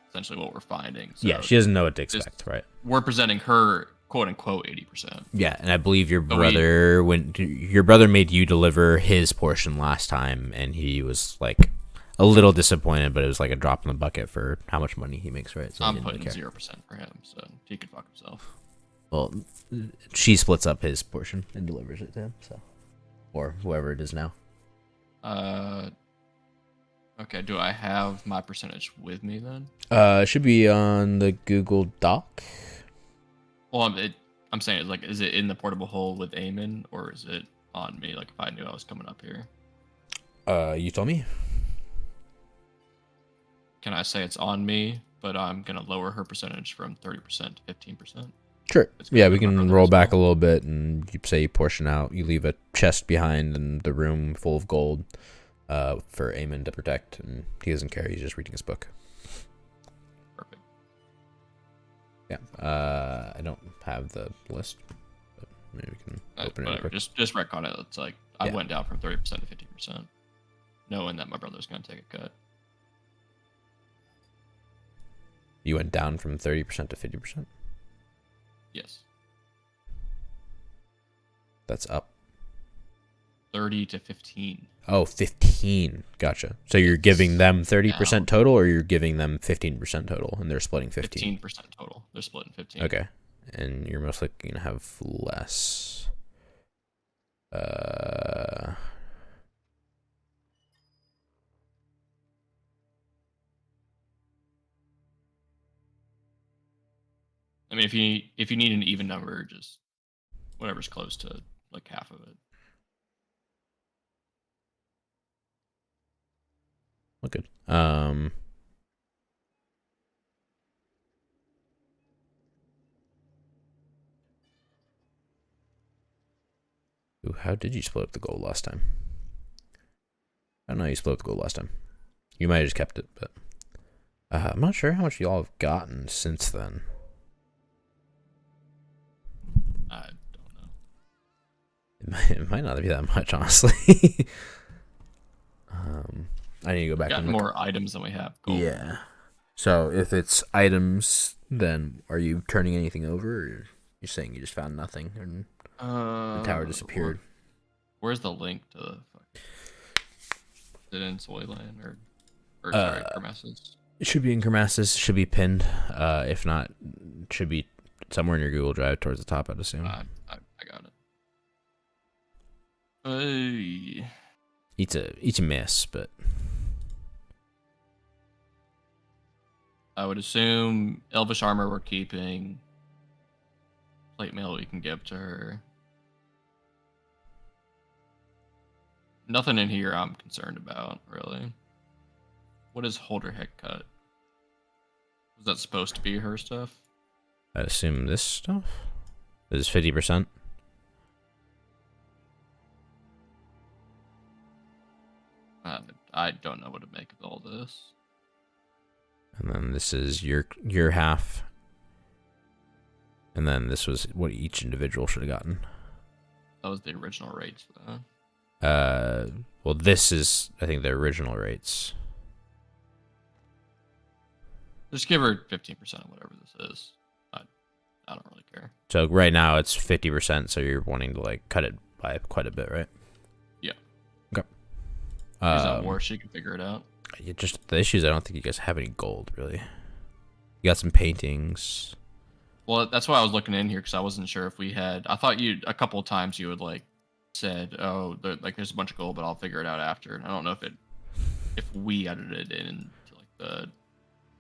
Speaker 5: essentially what we're finding. So
Speaker 1: Yeah, she doesn't know what to expect, right?
Speaker 5: We're presenting her quote unquote 80%.
Speaker 1: Yeah, and I believe your brother your brother made you deliver his portion last time, and he was like a little disappointed, but it was like a drop in the bucket for how much money he makes, right? So
Speaker 5: I'm putting 0% for him, so he could fuck himself.
Speaker 1: Well, she splits up his portion and delivers it to him, so or whoever it is now.
Speaker 5: Okay. Do I have my percentage with me then?
Speaker 1: It should be on the Google Doc.
Speaker 5: Well, I'm saying like, is it in the portable hole with Eamon, or is it on me? Like, if I knew I was coming up here.
Speaker 1: You told me.
Speaker 5: Can I say it's on me, but I'm gonna lower her percentage from 30% to 15%?
Speaker 1: Sure.
Speaker 5: It's
Speaker 1: Yeah,
Speaker 5: gonna
Speaker 1: we
Speaker 5: be my
Speaker 1: can
Speaker 5: brother
Speaker 1: roll
Speaker 5: as
Speaker 1: back a
Speaker 5: well.
Speaker 1: little bit, and you say you portion out. You leave a chest behind in the room full of gold, for Eamon to protect, and he doesn't care. He's just reading his book.
Speaker 5: Perfect.
Speaker 1: Yeah. I don't have the list, but maybe we can open it.
Speaker 5: Whatever.
Speaker 1: Quick.
Speaker 5: Just retcon it. It's like I
Speaker 1: Yeah.
Speaker 5: went down from 30% to 15%, knowing that my brother's gonna take a cut.
Speaker 1: You went down from 30% to 50%.
Speaker 5: Yes.
Speaker 1: That's up.
Speaker 5: 30 to 15.
Speaker 1: Oh, 15. Gotcha. So you're giving them 30%
Speaker 5: Now.
Speaker 1: total, or you're giving them 15% total, and they're splitting 15?
Speaker 5: 15% total. They're splitting 15.
Speaker 1: Okay. And you're most likely going to have less.
Speaker 5: I mean, if you need an even number, just whatever's close to like half of it.
Speaker 1: Look good. Ooh, how did you split up the gold last time? I don't know how you split up the gold last time. You might have just kept it, but I'm not sure how much y'all have gotten since then.
Speaker 5: I don't know.
Speaker 1: It might not be that much, honestly. I need to go back
Speaker 5: We've
Speaker 1: and
Speaker 5: got
Speaker 1: look.
Speaker 5: more items than we have gold.
Speaker 1: Yeah. So if it's items, then are you turning anything over, or you're saying you just found nothing and the tower disappeared?
Speaker 5: Where's the link to the? Is it in Soyland or sorry, Kermasis?
Speaker 1: It should be in Kermasis. Should be pinned. If not, it should be somewhere in your Google Drive towards the top, I'd assume.
Speaker 5: I got it.
Speaker 1: It's a miss, but
Speaker 5: I would assume Elvish armor we're keeping. Plate mail we can give to her. Nothing in here I'm concerned about, really. What is Holder Head Cut? Was that supposed to be her stuff?
Speaker 1: I'd assume this stuff is 50%.
Speaker 5: I don't know what to make of all this.
Speaker 1: And then this is your half. And then this was what each individual should have gotten.
Speaker 5: That was the original rates, though.
Speaker 1: Well, this is, I think, the original rates.
Speaker 5: Just give her 15% of whatever this is. I don't really care.
Speaker 1: So right now it's 50%, so you're wanting to like cut it by quite a bit, right?
Speaker 5: Yeah.
Speaker 1: Okay.
Speaker 5: She's at war. She can figure it out.
Speaker 1: Just the issues, I don't think you guys have any gold, really. You got some paintings.
Speaker 5: Well, that's why I was looking in here, because I wasn't sure if we had. I thought a couple of times you would like said, "Oh, there's a bunch of gold, but I'll figure it out after." And I don't know if we added it into like the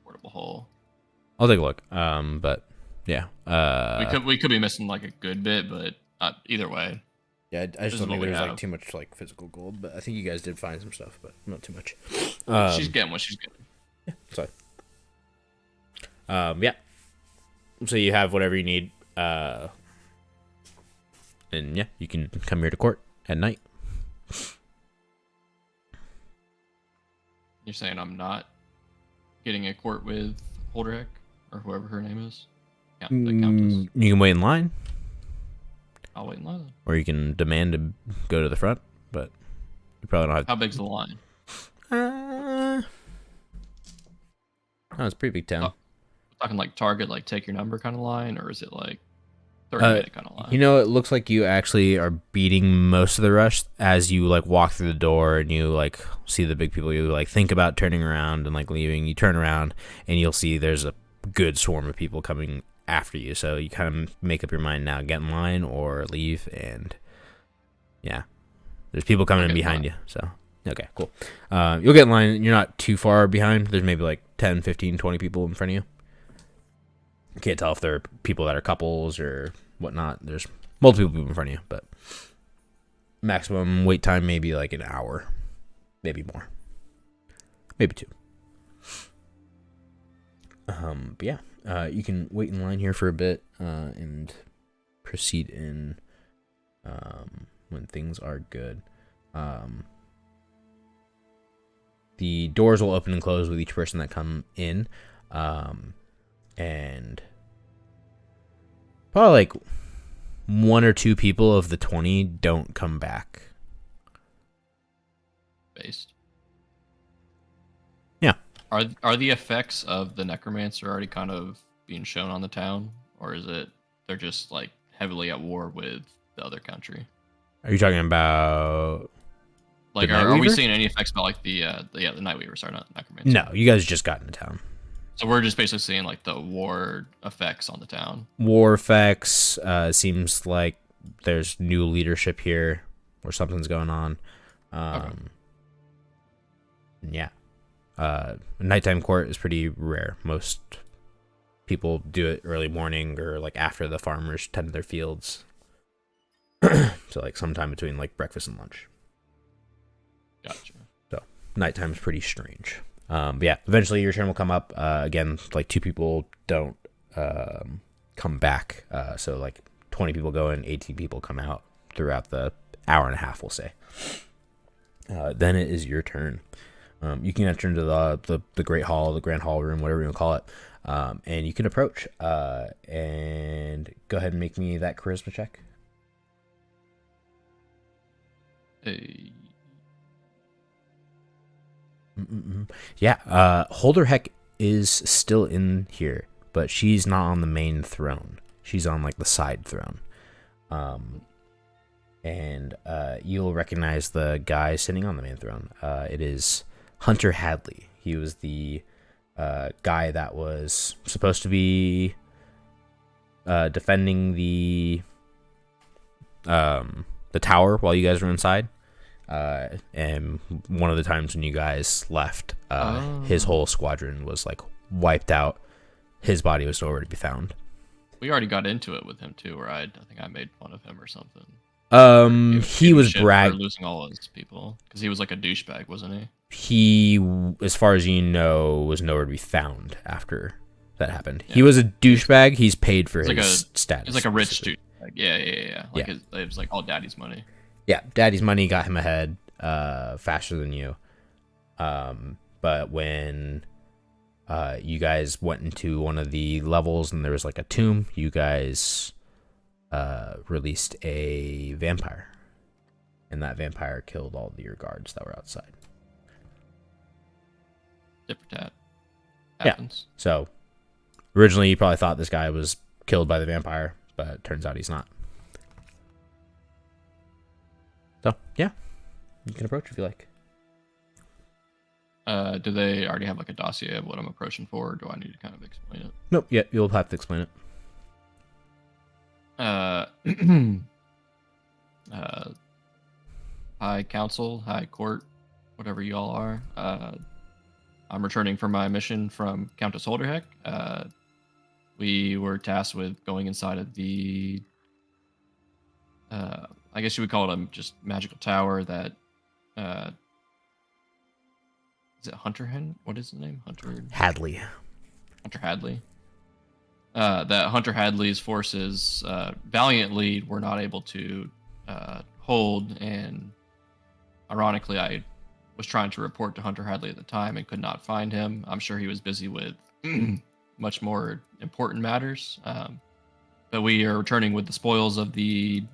Speaker 5: portable hole.
Speaker 1: I'll take a look. But yeah.
Speaker 5: We could be missing like a good bit, but either way.
Speaker 1: Yeah, I
Speaker 5: This
Speaker 1: just
Speaker 5: is
Speaker 1: don't think
Speaker 5: what we
Speaker 1: there's like
Speaker 5: have.
Speaker 1: too much like physical gold, but I think you guys did find some stuff, but not too much.
Speaker 5: She's getting what she's getting.
Speaker 1: Sorry. Yeah. So you have whatever you need, and yeah, you can come here to court at night.
Speaker 5: You're saying I'm not getting a court with Holderheck or whoever her name is? Yeah, the Countess.
Speaker 1: You can wait in line.
Speaker 5: I'll wait in line.
Speaker 1: Or you can demand to go to the front, but you probably don't have.
Speaker 5: How big's the line?
Speaker 1: Oh, it's a pretty big town.
Speaker 5: Talking like Target, like take your number kind of line, or is it like 30-minute kind of line?
Speaker 1: You know, it looks like you actually are beating most of the rush as you like walk through the door and you like see the big people. You like think about turning around and like leaving. You turn around and you'll see there's a good swarm of people coming after you. So you kind of make up your mind now: get in line or leave. And yeah, there's people coming in behind you. So okay, cool. You'll get in line. You're not too far behind. There's maybe like 10, 15, 20 people in front of you. Can't tell if they're people that are couples or whatnot. There's multiple people in front of you, but maximum wait time maybe like an hour, maybe more, maybe 2. But yeah, you can wait in line here for a bit and proceed in when things are good. The doors will open and close with each person that come in. And probably like 1 or 2 people of the 20 don't come back.
Speaker 5: Based.
Speaker 1: Yeah.
Speaker 5: Are the effects of the necromancer already kind of being shown on the town, or is it they're just like heavily at war with the other country?
Speaker 1: Are you talking about
Speaker 5: like are we seeing any effects about like the Nightweaver? Sorry, not necromancer.
Speaker 1: No, you guys just got into town.
Speaker 5: So we're just basically seeing like the war effects on the town.
Speaker 1: War effects. Seems like there's new leadership here, or something's going on.
Speaker 5: Okay.
Speaker 1: Yeah. Nighttime court is pretty rare. Most people do it early morning or like after the farmers tend their fields. So like sometime between like breakfast and lunch.
Speaker 5: Gotcha.
Speaker 1: So nighttime's pretty strange. But yeah, eventually your turn will come up. Again, like 2 people don't come back. So like 20 people go in, 18 people come out throughout the hour and a half, we'll say. Then it is your turn. You can enter into the Great Hall, the Grand Hall Room, whatever you want to call it. And you can approach and go ahead and make me that charisma check.
Speaker 5: Hey.
Speaker 1: Yeah, Holderheck is still in here, but she's not on the main throne. She's on like the side throne. And you'll recognize the guy sitting on the main throne. It is Hunter Hadley. He was the guy that was supposed to be defending the tower while you guys were inside. And one of the times when you guys left, his whole squadron was like wiped out. His body was nowhere to be found.
Speaker 5: We already got into it with him too, where I think I made fun of him or something.
Speaker 1: He was bragging,
Speaker 5: losing all his people because he was like a douchebag, wasn't he?
Speaker 1: He, as far as you know, was nowhere to be found after that happened. Yeah. He was a douchebag. He's paid for his status.
Speaker 5: He's like a rich douchebag. Yeah. Like it was like all daddy's money.
Speaker 1: Yeah, daddy's money got him ahead faster than you. But when you guys went into one of the levels and there was like a tomb, you guys released a vampire. And that vampire killed all of your guards that were outside.
Speaker 5: Tit for tat. Happens.
Speaker 1: Yeah. So originally you probably thought this guy was killed by the vampire, but it turns out he's not. So, yeah. You can approach if you like.
Speaker 5: Do they already have like a dossier of what I'm approaching for, or do I need to kind of explain it?
Speaker 1: Nope, yeah, you'll have to explain it.
Speaker 5: High Council, High Court, whatever you all are. I'm returning from my mission from Countess Holderheck. We were tasked with going inside of the I guess you would call it a just magical tower that is it Hunter what is his name?
Speaker 1: Hadley.
Speaker 5: Hunter Hadley. That Hunter Hadley's forces valiantly were not able to hold, and ironically I was trying to report to Hunter Hadley at the time and could not find him. I'm sure he was busy with much more important matters. that we are returning with the spoils of the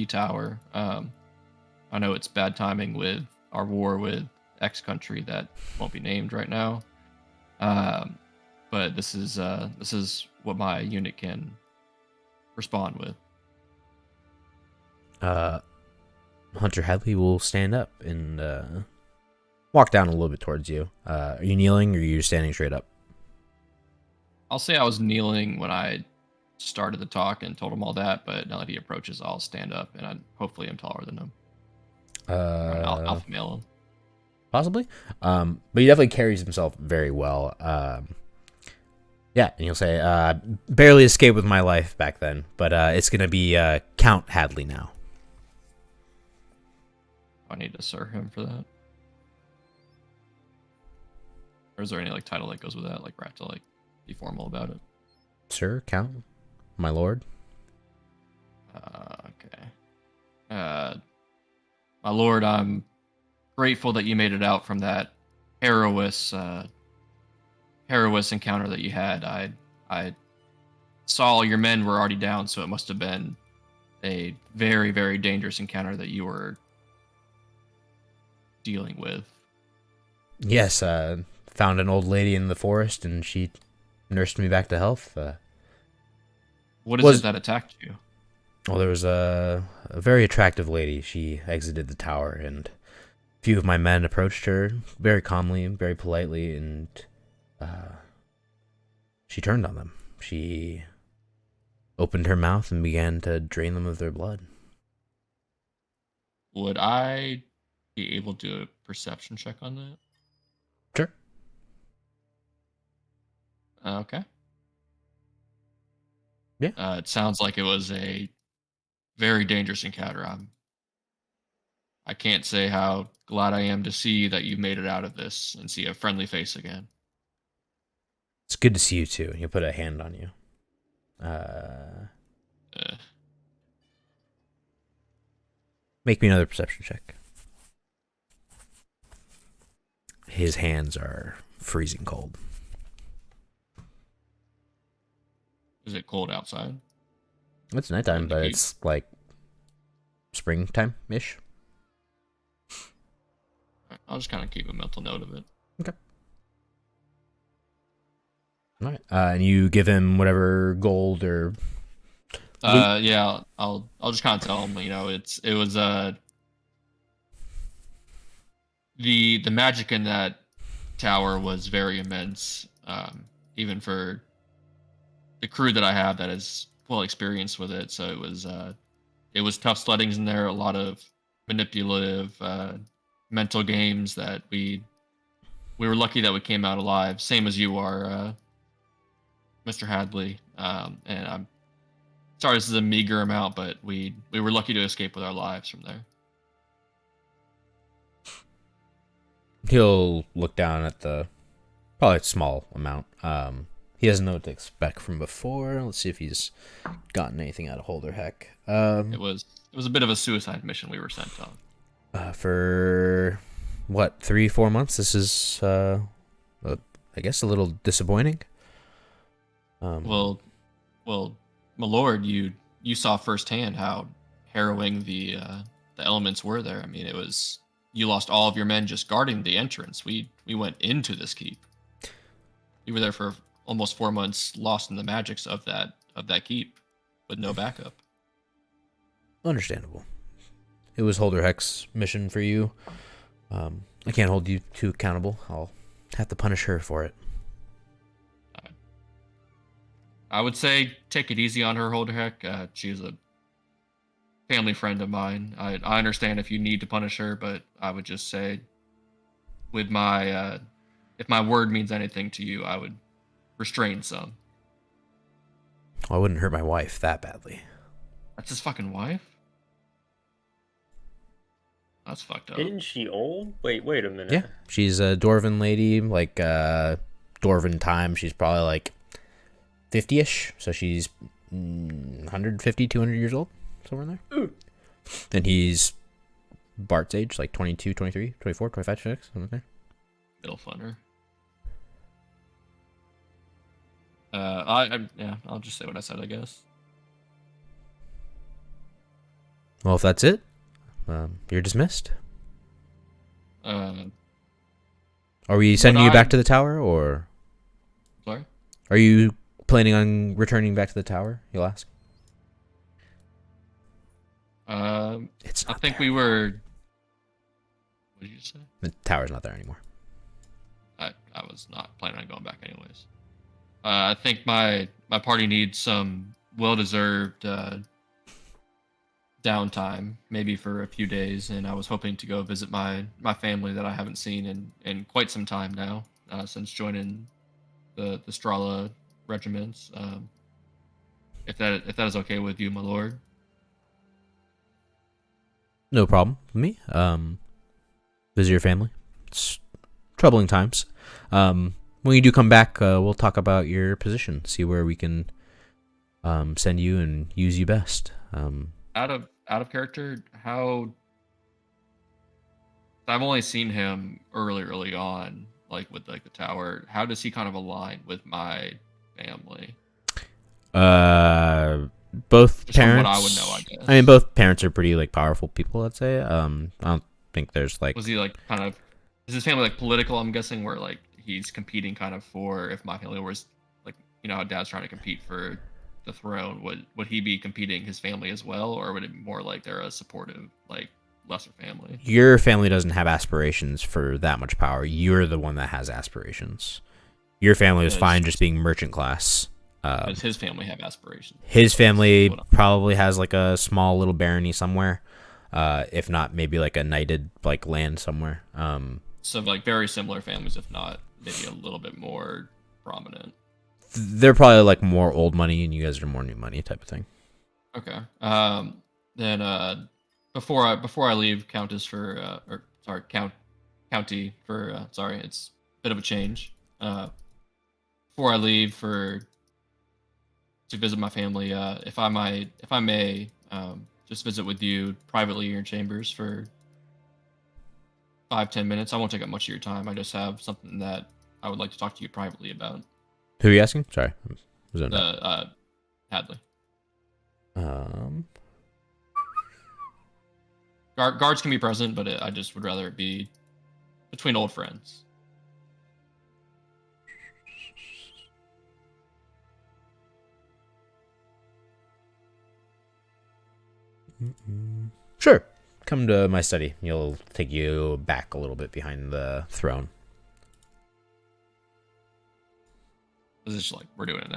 Speaker 5: tower. I know it's bad timing with our war with X country that won't be named right now. But this is what my unit can respond with.
Speaker 1: Hunter Hadley will stand up and walk down a little bit towards you. Are you kneeling or are you standing straight up?
Speaker 5: I'll say I was kneeling when I started the talk and told him all that, but now that he approaches, I'll stand up and hopefully I'm taller than him. Or an alpha male him.
Speaker 1: Possibly. But he definitely carries himself very well. Yeah, and you'll say, barely escaped with my life back then, but it's going to be Count Hadley now.
Speaker 5: I need to sir him for that. Or is there any like title that goes with that? Like, we have to like be formal about it.
Speaker 1: Sir, Count, my lord.
Speaker 5: Okay. My lord, I'm grateful that you made it out from that perilous encounter that you had. I saw your men were already down, so it must have been a very, very dangerous encounter that you were dealing with.
Speaker 1: Yes, found an old lady in the forest, and she nursed me back to health.
Speaker 5: What is it that attacked you?
Speaker 1: Well, there was a very attractive lady. She exited the tower, and a few of my men approached her very calmly, very politely, and she turned on them. She opened her mouth and began to drain them of their blood.
Speaker 5: Would I be able to do a perception check on that?
Speaker 1: Sure.
Speaker 5: Okay.
Speaker 1: Yeah.
Speaker 5: It sounds like it was a very dangerous encounter. I can't say how glad I am to see that you made it out of this and see a friendly face again.
Speaker 1: It's good to see you too. He'll put a hand on you. Make me another perception check. His hands are freezing cold.
Speaker 5: Is it cold outside?
Speaker 1: It's nighttime, but it's like springtime-ish.
Speaker 5: I'll just kind of keep a mental note of it.
Speaker 1: Okay. All right. And you give him whatever gold or.
Speaker 5: Yeah, I'll just kind of tell him. You know, it was the magic in that tower was very immense. Even for the crew that I have that is well experienced with it, so it was tough sleddings in there. A lot of manipulative mental games that we were lucky that we came out alive. Same as you are, Mr. Hadley. And I'm sorry this is a meager amount, but we were lucky to escape with our lives from there.
Speaker 1: He'll look down at the probably small amount. He doesn't know what to expect from before. Let's see if he's gotten anything out of Holder Heck.
Speaker 5: It was a bit of a suicide mission we were sent on.
Speaker 1: For what, 3-4 months? This is I guess a little disappointing.
Speaker 5: Well, my lord, you saw firsthand how harrowing the elements were there. I mean, it was, you lost all of your men just guarding the entrance. We went into this keep. You were there for almost 4 months, lost in the magics of that keep, with no backup.
Speaker 1: Understandable. It was Holder Heck's mission for you. I can't hold you too accountable. I'll have to punish her for it.
Speaker 5: I would say take it easy on her, Holder Heck. She's a family friend of mine. I understand if you need to punish her, but I would just say, with my if my word means anything to you, I would restrain some.
Speaker 1: I wouldn't hurt my wife that badly.
Speaker 5: That's his fucking wife? That's fucked up.
Speaker 4: Isn't she old? Wait a minute.
Speaker 1: Yeah, she's a Dwarven lady, like Dwarven time. She's probably like 50-ish, so she's 150, 200 years old, somewhere in there.
Speaker 4: Ooh.
Speaker 1: And he's Bart's age, like 22, 23, 24, 25, 26, something there.
Speaker 5: Middle funner. I'll just say what I said, I guess.
Speaker 1: Well, if that's it, you're dismissed.
Speaker 5: Uh,
Speaker 1: Are we sending you
Speaker 5: I-
Speaker 1: back to the tower, or
Speaker 5: sorry.
Speaker 1: are you planning on returning back to the tower? You'll ask. It's
Speaker 5: I
Speaker 1: not
Speaker 5: think
Speaker 1: there
Speaker 5: we
Speaker 1: anymore.
Speaker 5: were. What did you say?
Speaker 1: The tower's not there anymore.
Speaker 5: I was not planning on going back anyways. I think my party needs some well-deserved downtime, maybe for a few days, and I was hoping to go visit my family that I haven't seen in quite some time now, since joining the Strala regiments. If that is okay with you, my lord.
Speaker 1: No problem with me. Visit your family. It's troubling times. When you do come back, we'll talk about your position. See where we can send you and use you best.
Speaker 5: Out of character, how I've only seen him early on, like with like the tower. How does he kind of align with my family?
Speaker 1: Both
Speaker 5: Just from what
Speaker 1: parents.
Speaker 5: I would know, I guess.
Speaker 1: I mean, both parents are pretty like powerful people. I'd say. I don't think there's like.
Speaker 5: Was he like kind of? Is his family like political? I'm guessing where like he's competing kind of for if my family was like how Dad's trying to compete for the throne. Would he be competing his family as well, or would it be more like they're a supportive like lesser family?
Speaker 1: Your family doesn't have aspirations for that much power. You're the one that has aspirations. Your family is fine just being merchant class.
Speaker 5: Does his family have aspirations?
Speaker 1: His family probably has like a small little barony somewhere, if not maybe like a knighted like land somewhere.
Speaker 5: So like very similar families, if not maybe a little bit more prominent.
Speaker 1: They're probably like more old money, and you guys are more new money type of thing.
Speaker 5: Okay. Then before I leave, Countess for or sorry, County for sorry, it's a bit of a change. Before I leave to visit my family, if I may, just visit with you privately in your chambers for 5-10 minutes. I won't take up much of your time. I just have something that I would like to talk to you privately about.
Speaker 1: Who are you asking? Sorry, I was on
Speaker 5: Hadley. Guards can be present, but I just would rather it be between old friends.
Speaker 1: Sure. Come to my study. You'll take you back a little bit behind the throne.
Speaker 5: Is this like we're doing it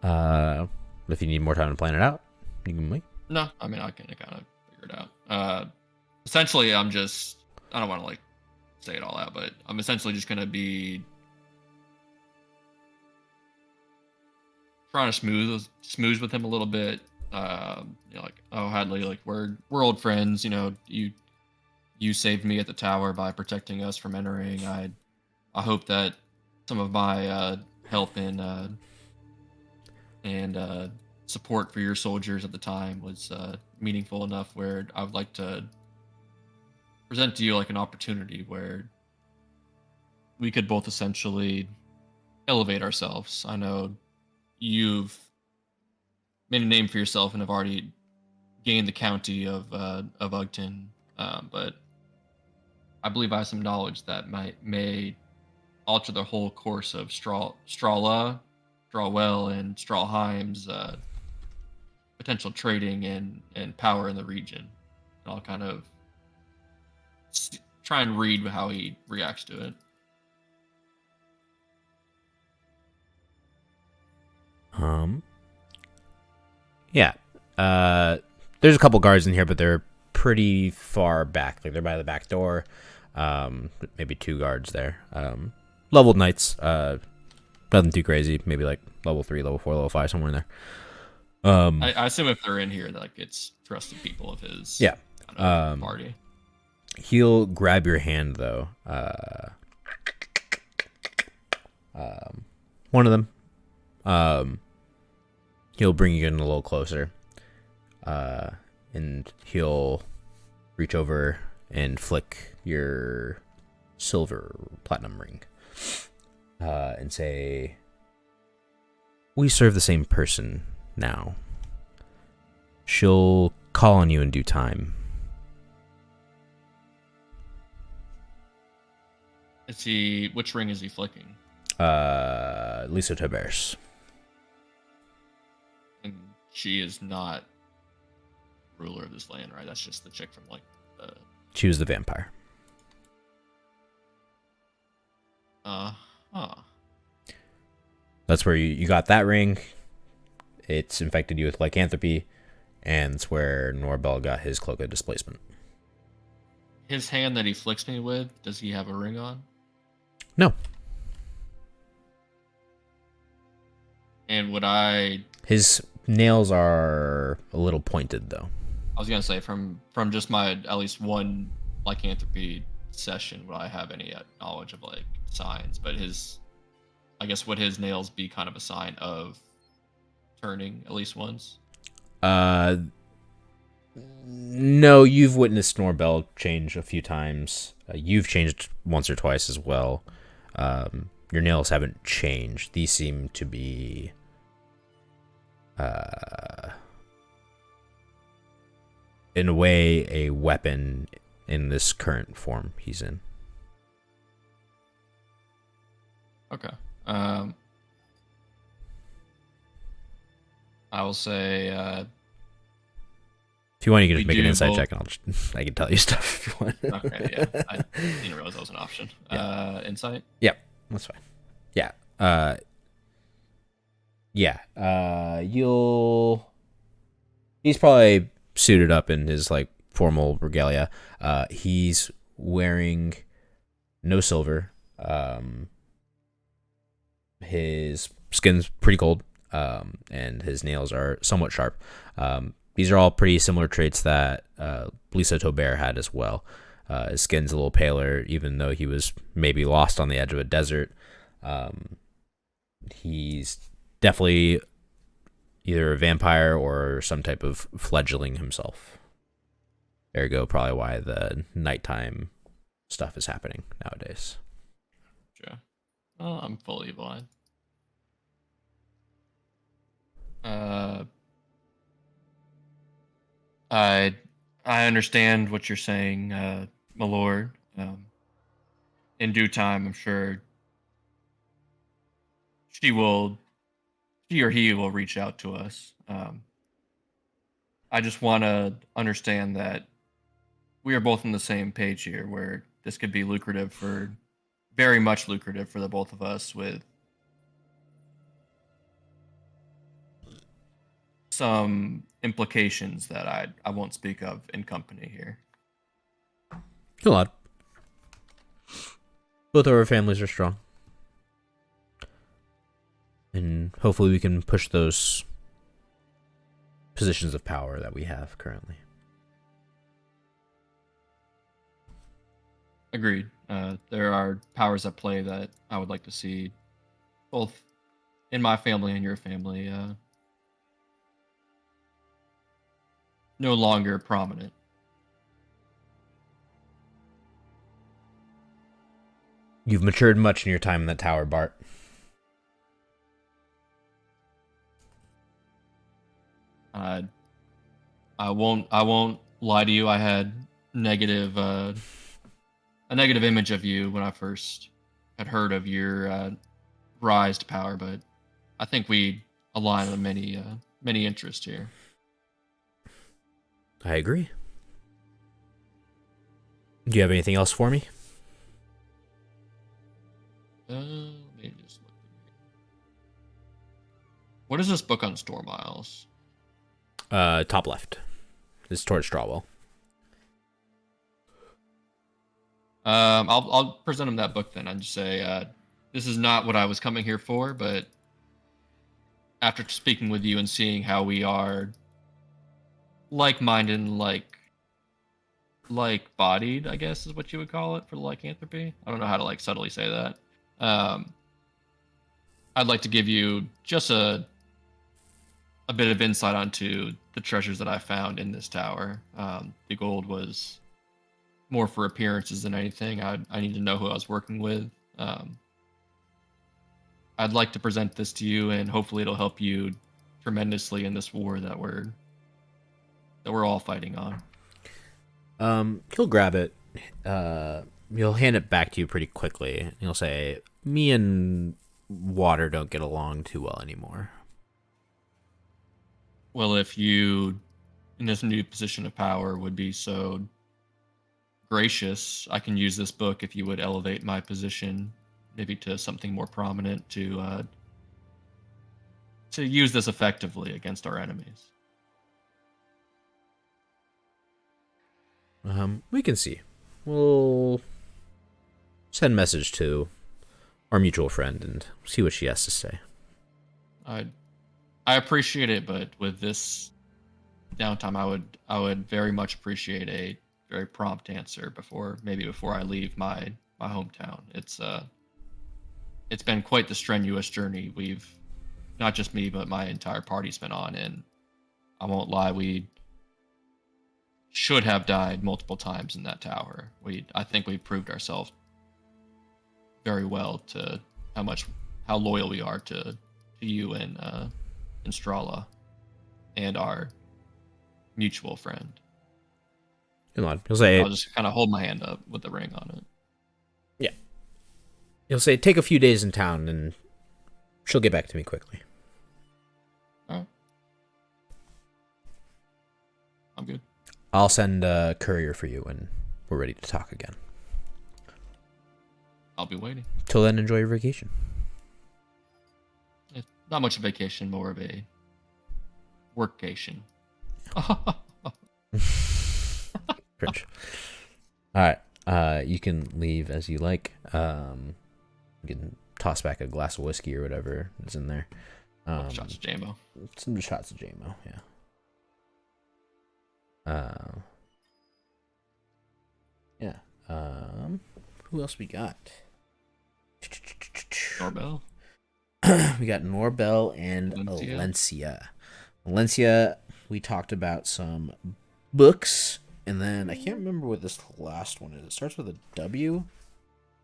Speaker 5: now?
Speaker 1: If you need more time to plan it out, you can wait.
Speaker 5: No, I mean I can kind of figure it out. Essentially, I don't want to like say it all out, but I'm essentially just gonna be trying to smooth with him a little bit. Like, oh Hadley, like we're old friends. You saved me at the tower by protecting us from entering. I hope that some of my help and support for your soldiers at the time was meaningful enough where I would like to present to you like an opportunity where we could both essentially elevate ourselves. I know you've made a name for yourself and have already gained the county of Ugton, but I believe I have some knowledge that may alter the whole course of Strawwell, and Strawheim's potential trading and power in the region. And I'll kind of try and read how he reacts to it.
Speaker 1: Yeah. There's a couple guards in here, but they're pretty far back. Like they're by the back door. Maybe 2 guards there. Leveled knights. Nothing too crazy. Maybe like level 3, level 4, level 5, somewhere in there.
Speaker 5: I assume if they're in here, like it's trusted people of his.
Speaker 1: Yeah.
Speaker 5: Kind of party.
Speaker 1: He'll grab your hand though. One of them. He'll bring you in a little closer. And he'll reach over and flick your silver platinum ring. And say, "We serve the same person now. She'll call on you in due time.
Speaker 5: Which ring is he flicking?
Speaker 1: Lisa Tobers.
Speaker 5: And she is not ruler of this land, right? That's just the chick from like the.
Speaker 1: She was the vampire.
Speaker 5: Huh.
Speaker 1: That's where you got that ring. It's infected you with lycanthropy, and it's where Norbel got his cloak of displacement.
Speaker 5: His hand that he flicks me with, does he have a ring on?
Speaker 1: No.
Speaker 5: And would I?
Speaker 1: His nails are a little pointed, though.
Speaker 5: I was gonna say from just my at least one lycanthropy session, would I have any knowledge of like signs? But I guess would his nails be kind of a sign of turning at least once?
Speaker 1: No, you've witnessed Norbel change a few times. You've changed once or twice as well. Your nails haven't changed. These seem to be in a way a weapon in this current form he's in.
Speaker 5: Okay. I will say
Speaker 1: If you want, you can
Speaker 5: we
Speaker 1: just make an
Speaker 5: do
Speaker 1: insight
Speaker 5: both-
Speaker 1: check, and I can tell you stuff if you want.
Speaker 5: Okay, yeah. I didn't realize that was an option. Insight?
Speaker 1: That's fine. Yeah. He's probably suited up in his like formal regalia. He's wearing no silver. His skin's pretty cold. And his nails are somewhat sharp. These are all pretty similar traits that Lisa Taubert had as well. His skin's a little paler, even though he was maybe lost on the edge of a desert. He's definitely either a vampire or some type of fledgling himself. Ergo, probably why the nighttime stuff is happening nowadays.
Speaker 5: Sure. Oh, I'm fully blind. I understand what you're saying, my lord. In due time, I'm sure she or he will reach out to us. I just want to understand that we are both on the same page here, where this could be very much lucrative for the both of us, with some implications that I won't speak of in company here.
Speaker 1: A lot. Both of our families are strong. And hopefully we can push those positions of power that we have currently.
Speaker 5: Agreed. There are powers at play that I would like to see, both in my family and your family, no longer prominent.
Speaker 1: You've matured much in your time in that tower, Bart.
Speaker 5: I won't lie to you. I had a negative image of you when I first had heard of your rise to power, but I think we align on many interests here.
Speaker 1: I agree. Do you have anything else for me?
Speaker 5: Let me just look. What is this book on Storm Isles?
Speaker 1: Top left. It's towards Strawwell.
Speaker 5: I'll present him that book then. I'd just say, this is not what I was coming here for, but after speaking with you and seeing how we are like-minded and like-bodied, I guess is what you would call it for lycanthropy. I don't know how to subtly say that. I'd like to give you just a bit of insight onto the treasures that I found in this tower. The gold was more for appearances than anything. I need to know who I was working with. I'd like to present this to you, and hopefully it'll help you tremendously in this war that we're that we're all fighting on.
Speaker 1: He'll grab it. He'll hand it back to you pretty quickly. He'll say, "Me and water don't get along too well anymore."
Speaker 5: Well, if you, in this new position of power, would be so gracious, I can use this book if you would elevate my position, maybe to something more prominent, to use this effectively against our enemies.
Speaker 1: We can see. We'll send message to our mutual friend and see what she has to say.
Speaker 5: I appreciate it, but with this downtime, I would very much appreciate a very prompt answer before I leave my hometown. It's been quite the strenuous journey we've, not just me, but my entire party's been on, and I won't lie, we should have died multiple times in that tower. I think we've proved ourselves very well to how loyal we are to you and Strala and our mutual friend.
Speaker 1: Come on. He'll say,
Speaker 5: I'll just kind of hold my hand up with the ring on it.
Speaker 1: yeah. He'll say, take a few days in town and she'll get back to me quickly.
Speaker 5: Alright. I'm good.
Speaker 1: I'll send a courier for you when we're ready to talk again.
Speaker 5: I'll be waiting.
Speaker 1: Till then, enjoy your vacation.
Speaker 5: It's not much of a vacation, more of a workcation.
Speaker 1: Cringe. All right. You can leave as you like. You can toss back a glass of whiskey or whatever is in there.
Speaker 5: Shots of JMO.
Speaker 1: Some shots of JMO, yeah. Yeah. Who else we got?
Speaker 5: Doorbell.
Speaker 1: We got Norbel and
Speaker 5: Valencia.
Speaker 1: Valencia, we talked about some books, and then I can't remember what this last one is. It starts with a W.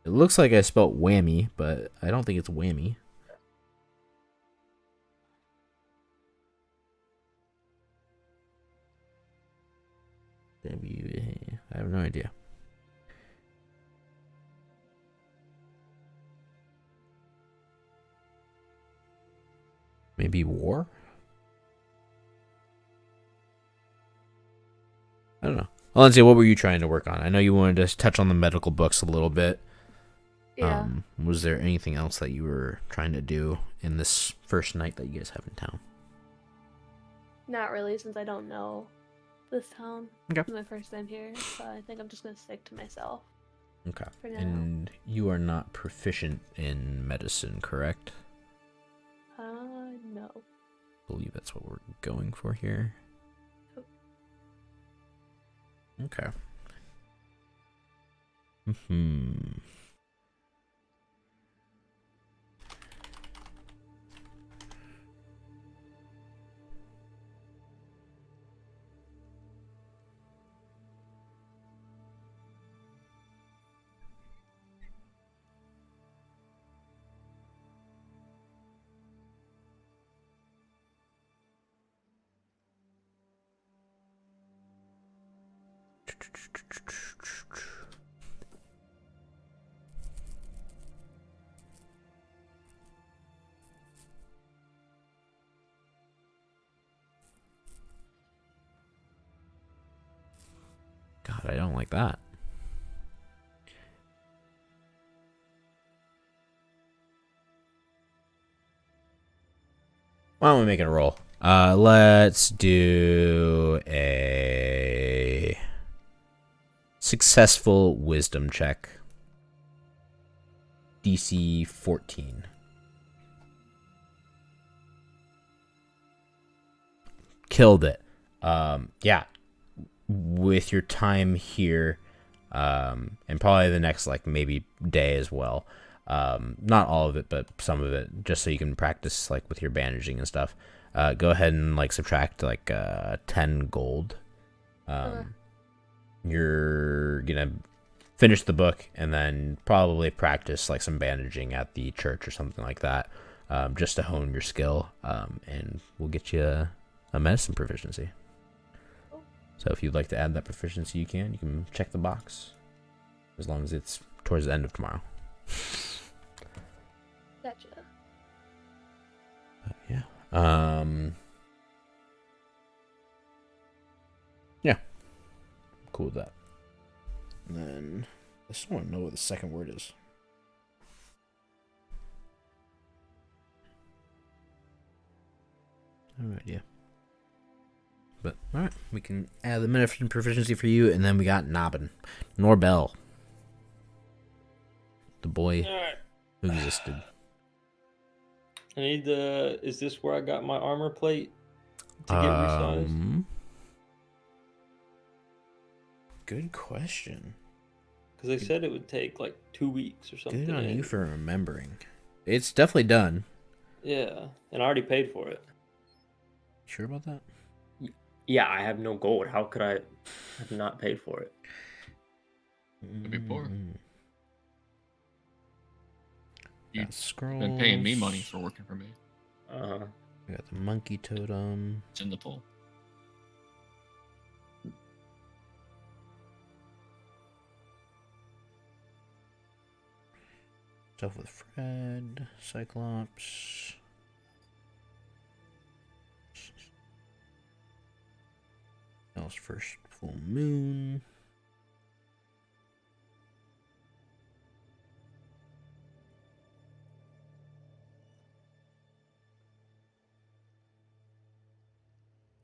Speaker 1: It looks like I spelled whammy, but I don't think it's whammy. I have no idea. Maybe war? I don't know. Valencia, what were you trying to work on? I know you wanted to touch on the medical books a little bit.
Speaker 6: Yeah.
Speaker 1: Was there anything else that you were trying to do in this first night that you guys have in town?
Speaker 6: Not really, since I don't know this town.
Speaker 1: Okay.
Speaker 6: It's my first time here, so I think I'm just gonna stick to myself.
Speaker 1: Okay.
Speaker 6: For now.
Speaker 1: And you are not proficient in medicine, correct?
Speaker 6: No.
Speaker 1: I believe that's what we're going for here. Okay. God, I don't like that. Why don't we make it a roll? Let's do a successful wisdom check. DC 14. Killed it. Yeah. With your time here, and probably the next maybe day as well. Not all of it, but some of it, just so you can practice with your bandaging and stuff. Go ahead and subtract 10 gold. You're gonna finish the book and then probably practice some bandaging at the church or something like that, just to hone your skill. And we'll get you a medicine proficiency. So if you'd like to add that proficiency, you can check the box, as long as it's towards the end of tomorrow.
Speaker 6: Gotcha.
Speaker 1: Yeah. Yeah. Cool with that. And then I just want to know what the second word is. No idea. But alright, we can add the medicine proficiency for you, and then we got Nobbin. Norbel. The boy
Speaker 4: Alright.
Speaker 1: who existed.
Speaker 4: I need the. Is this where I got my armor plate to get resized?
Speaker 1: Good question.
Speaker 4: Because they said it would take like 2 weeks or something.
Speaker 1: Good on you for remembering. It's definitely done.
Speaker 4: Yeah, and I already paid for it.
Speaker 1: Sure about that?
Speaker 4: Yeah, I have no gold. How could I have not paid for it?
Speaker 5: Could be poor. You've
Speaker 1: Scrolls.
Speaker 5: been paying me money for working for me.
Speaker 1: We got the monkey totem.
Speaker 5: It's in the pool.
Speaker 1: Stuff with Fred, Cyclops. Else first full moon.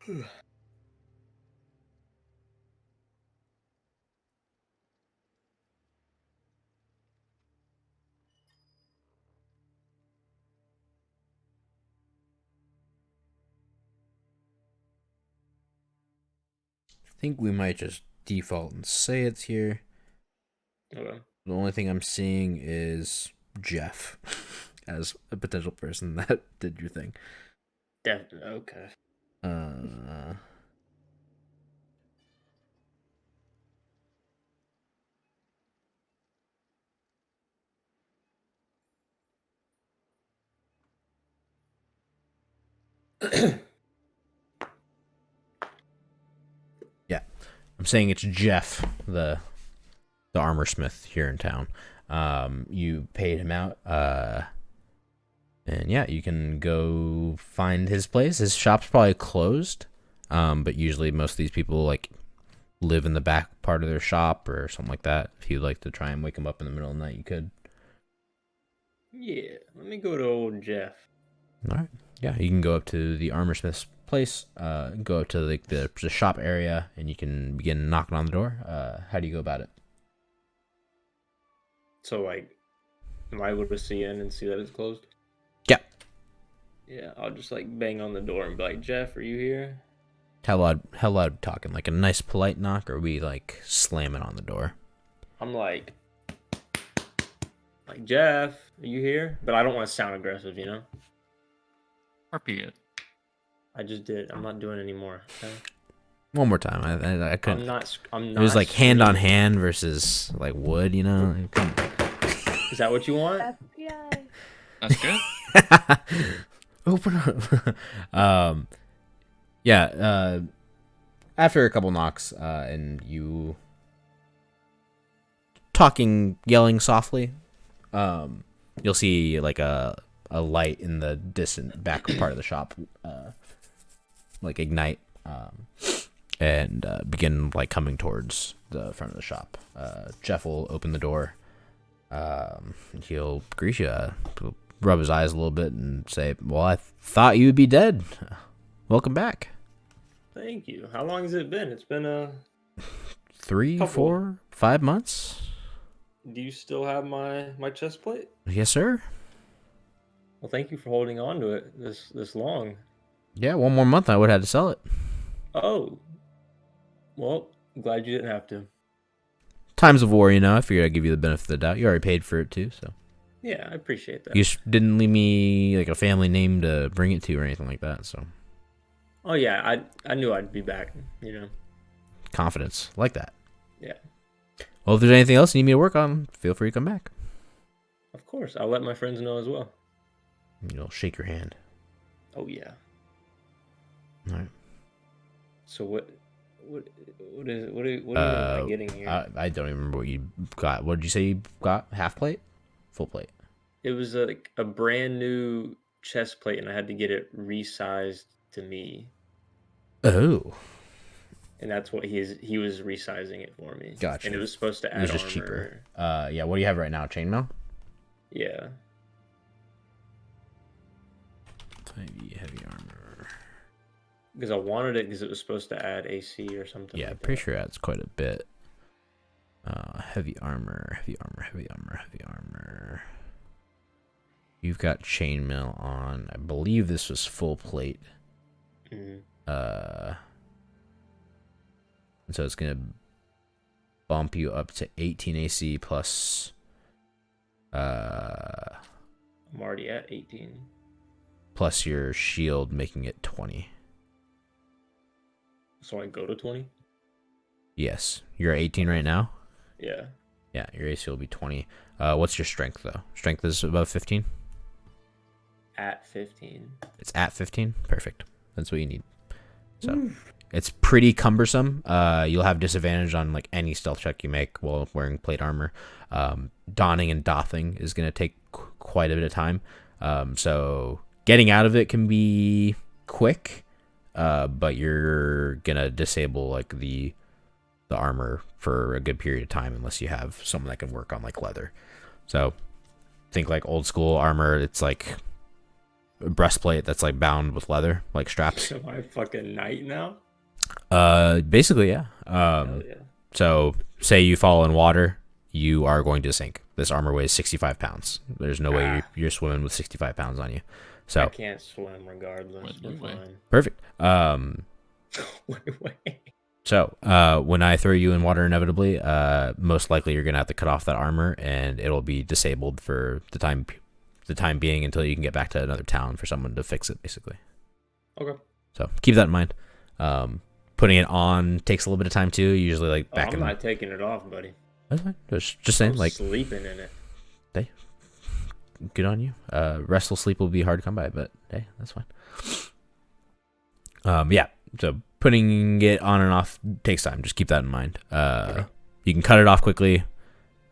Speaker 1: I think we might just default and say it's here.
Speaker 4: Okay.
Speaker 1: The only thing I'm seeing is Jeff as a potential person that did your thing.
Speaker 4: Definitely. Okay.
Speaker 1: Yeah, I'm saying it's Jeff, the armor smith here in town. You paid him out, and yeah, you can go find his place. His shop's probably closed, but usually most of these people like live in the back part of their shop or something like that. If you'd like to try and wake him up in the middle of the night, you could.
Speaker 4: Yeah, let me go to old Jeff.
Speaker 1: All right. Yeah, you can go up to the armor smith's place, go up to the shop area, and you can begin knocking on the door. How do you go about it?
Speaker 4: So, like, am I able to see in and see that it's closed?
Speaker 1: Yeah.
Speaker 4: Yeah, I'll just, like, bang on the door and be like, Jeff, are you here?
Speaker 1: How loud talking? Like a nice polite knock, or we like slamming on the door?
Speaker 4: I'm like, Jeff, are you here? But I don't want to sound aggressive, you know?
Speaker 5: Repeat it.
Speaker 4: I just did. I'm not doing it anymore. Okay?
Speaker 1: One more time. I couldn't.
Speaker 4: I'm not.
Speaker 1: It was like hand on
Speaker 4: screaming.
Speaker 1: hand versus like wood, you know.
Speaker 4: Is that what you want?
Speaker 6: FBI.
Speaker 5: That's good.
Speaker 1: Open up. Yeah. After a couple knocks, and you talking, yelling softly, you'll see like a light in the distant back part of the shop, like ignite, and begin like coming towards the front of the shop. Jeff will open the door. He'll greet you, rub his eyes a little bit, and say, "Well, I thought you'd be dead. Welcome back."
Speaker 4: Thank you. How long has it been? It's been
Speaker 1: 3,
Speaker 4: Couple.
Speaker 1: 4, 5 months.
Speaker 4: Do you still have my chest plate?
Speaker 1: Yes, sir.
Speaker 4: Well, thank you for holding on to it this long.
Speaker 1: Yeah, one more month I would have to sell it.
Speaker 4: Oh. Well, I'm glad you didn't have to.
Speaker 1: Times of war, you know. I figured I'd give you the benefit of the doubt. You already paid for it too, so.
Speaker 4: Yeah, I appreciate that.
Speaker 1: You just didn't leave me like a family name to bring it to or anything like that, so.
Speaker 4: Oh yeah, I knew I'd be back, you know.
Speaker 1: Confidence. Like that.
Speaker 4: Yeah.
Speaker 1: Well, if there's anything else you need me to work on, feel free to come back.
Speaker 4: Of course, I'll let my friends know as well.
Speaker 1: You'll shake your hand.
Speaker 4: Oh yeah.
Speaker 1: All right.
Speaker 4: So What even am I getting here?
Speaker 1: I don't even remember what you got. What did you say you got? Half plate? Full plate?
Speaker 4: It was like a brand new chest plate, and I had to get it resized to me,
Speaker 1: Oh,
Speaker 4: and that's what he was resizing it for me.
Speaker 1: gotcha.
Speaker 4: And it was supposed to
Speaker 1: It
Speaker 4: add
Speaker 1: was just
Speaker 4: armor.
Speaker 1: cheaper. Yeah. What do you have right now? Chainmail?
Speaker 4: Yeah.
Speaker 1: Heavy armor.
Speaker 4: Because I wanted it because it was supposed to add AC or something.
Speaker 1: Yeah,
Speaker 4: like
Speaker 1: pretty
Speaker 4: that.
Speaker 1: sure that's quite a bit. Heavy armor. You've got chainmail on. I believe this was full plate.
Speaker 4: Mhm.
Speaker 1: And so it's gonna bump you up to 18 AC plus.
Speaker 4: I'm already at 18.
Speaker 1: Plus your shield, making it 20.
Speaker 4: So I go to 20?
Speaker 1: Yes, you're at 18 right now.
Speaker 4: Yeah.
Speaker 1: Yeah, your AC will be 20. What's your strength though? Strength is above 15.
Speaker 4: At 15.
Speaker 1: It's at 15. Perfect. That's what you need. So it's pretty cumbersome. You'll have disadvantage on like any stealth check you make while wearing plate armor. Donning and doffing is going to take quite a bit of time. So getting out of it can be quick, but you're gonna disable like the armor for a good period of time unless you have someone that can work on like leather. So think like old school armor. It's like a breastplate that's like bound with leather, like straps.
Speaker 4: Am I fucking knight now?
Speaker 1: Basically, yeah.
Speaker 4: Hell yeah.
Speaker 1: So say you fall in water, you are going to sink. This armor weighs 65 pounds. There's no way you're swimming with 65 pounds on you. So
Speaker 4: I can't swim regardless. We're fine.
Speaker 1: perfect.
Speaker 4: Wait.
Speaker 1: So when I throw you in water inevitably, most likely you're gonna have to cut off that armor, and it'll be disabled for the time being until you can get back to another town for someone to fix it, basically.
Speaker 4: Okay.
Speaker 1: So keep that in mind. Putting it on takes a little bit of time too. Usually, like back
Speaker 4: I'm not taking it off, buddy.
Speaker 1: That's fine. Just saying,
Speaker 4: I'm
Speaker 1: like
Speaker 4: sleeping in it.
Speaker 1: good on you. Restful sleep will be hard to come by, but hey, that's fine. Yeah. So putting it on and off takes time. Just keep that in mind.
Speaker 4: Okay.
Speaker 1: You can cut it off quickly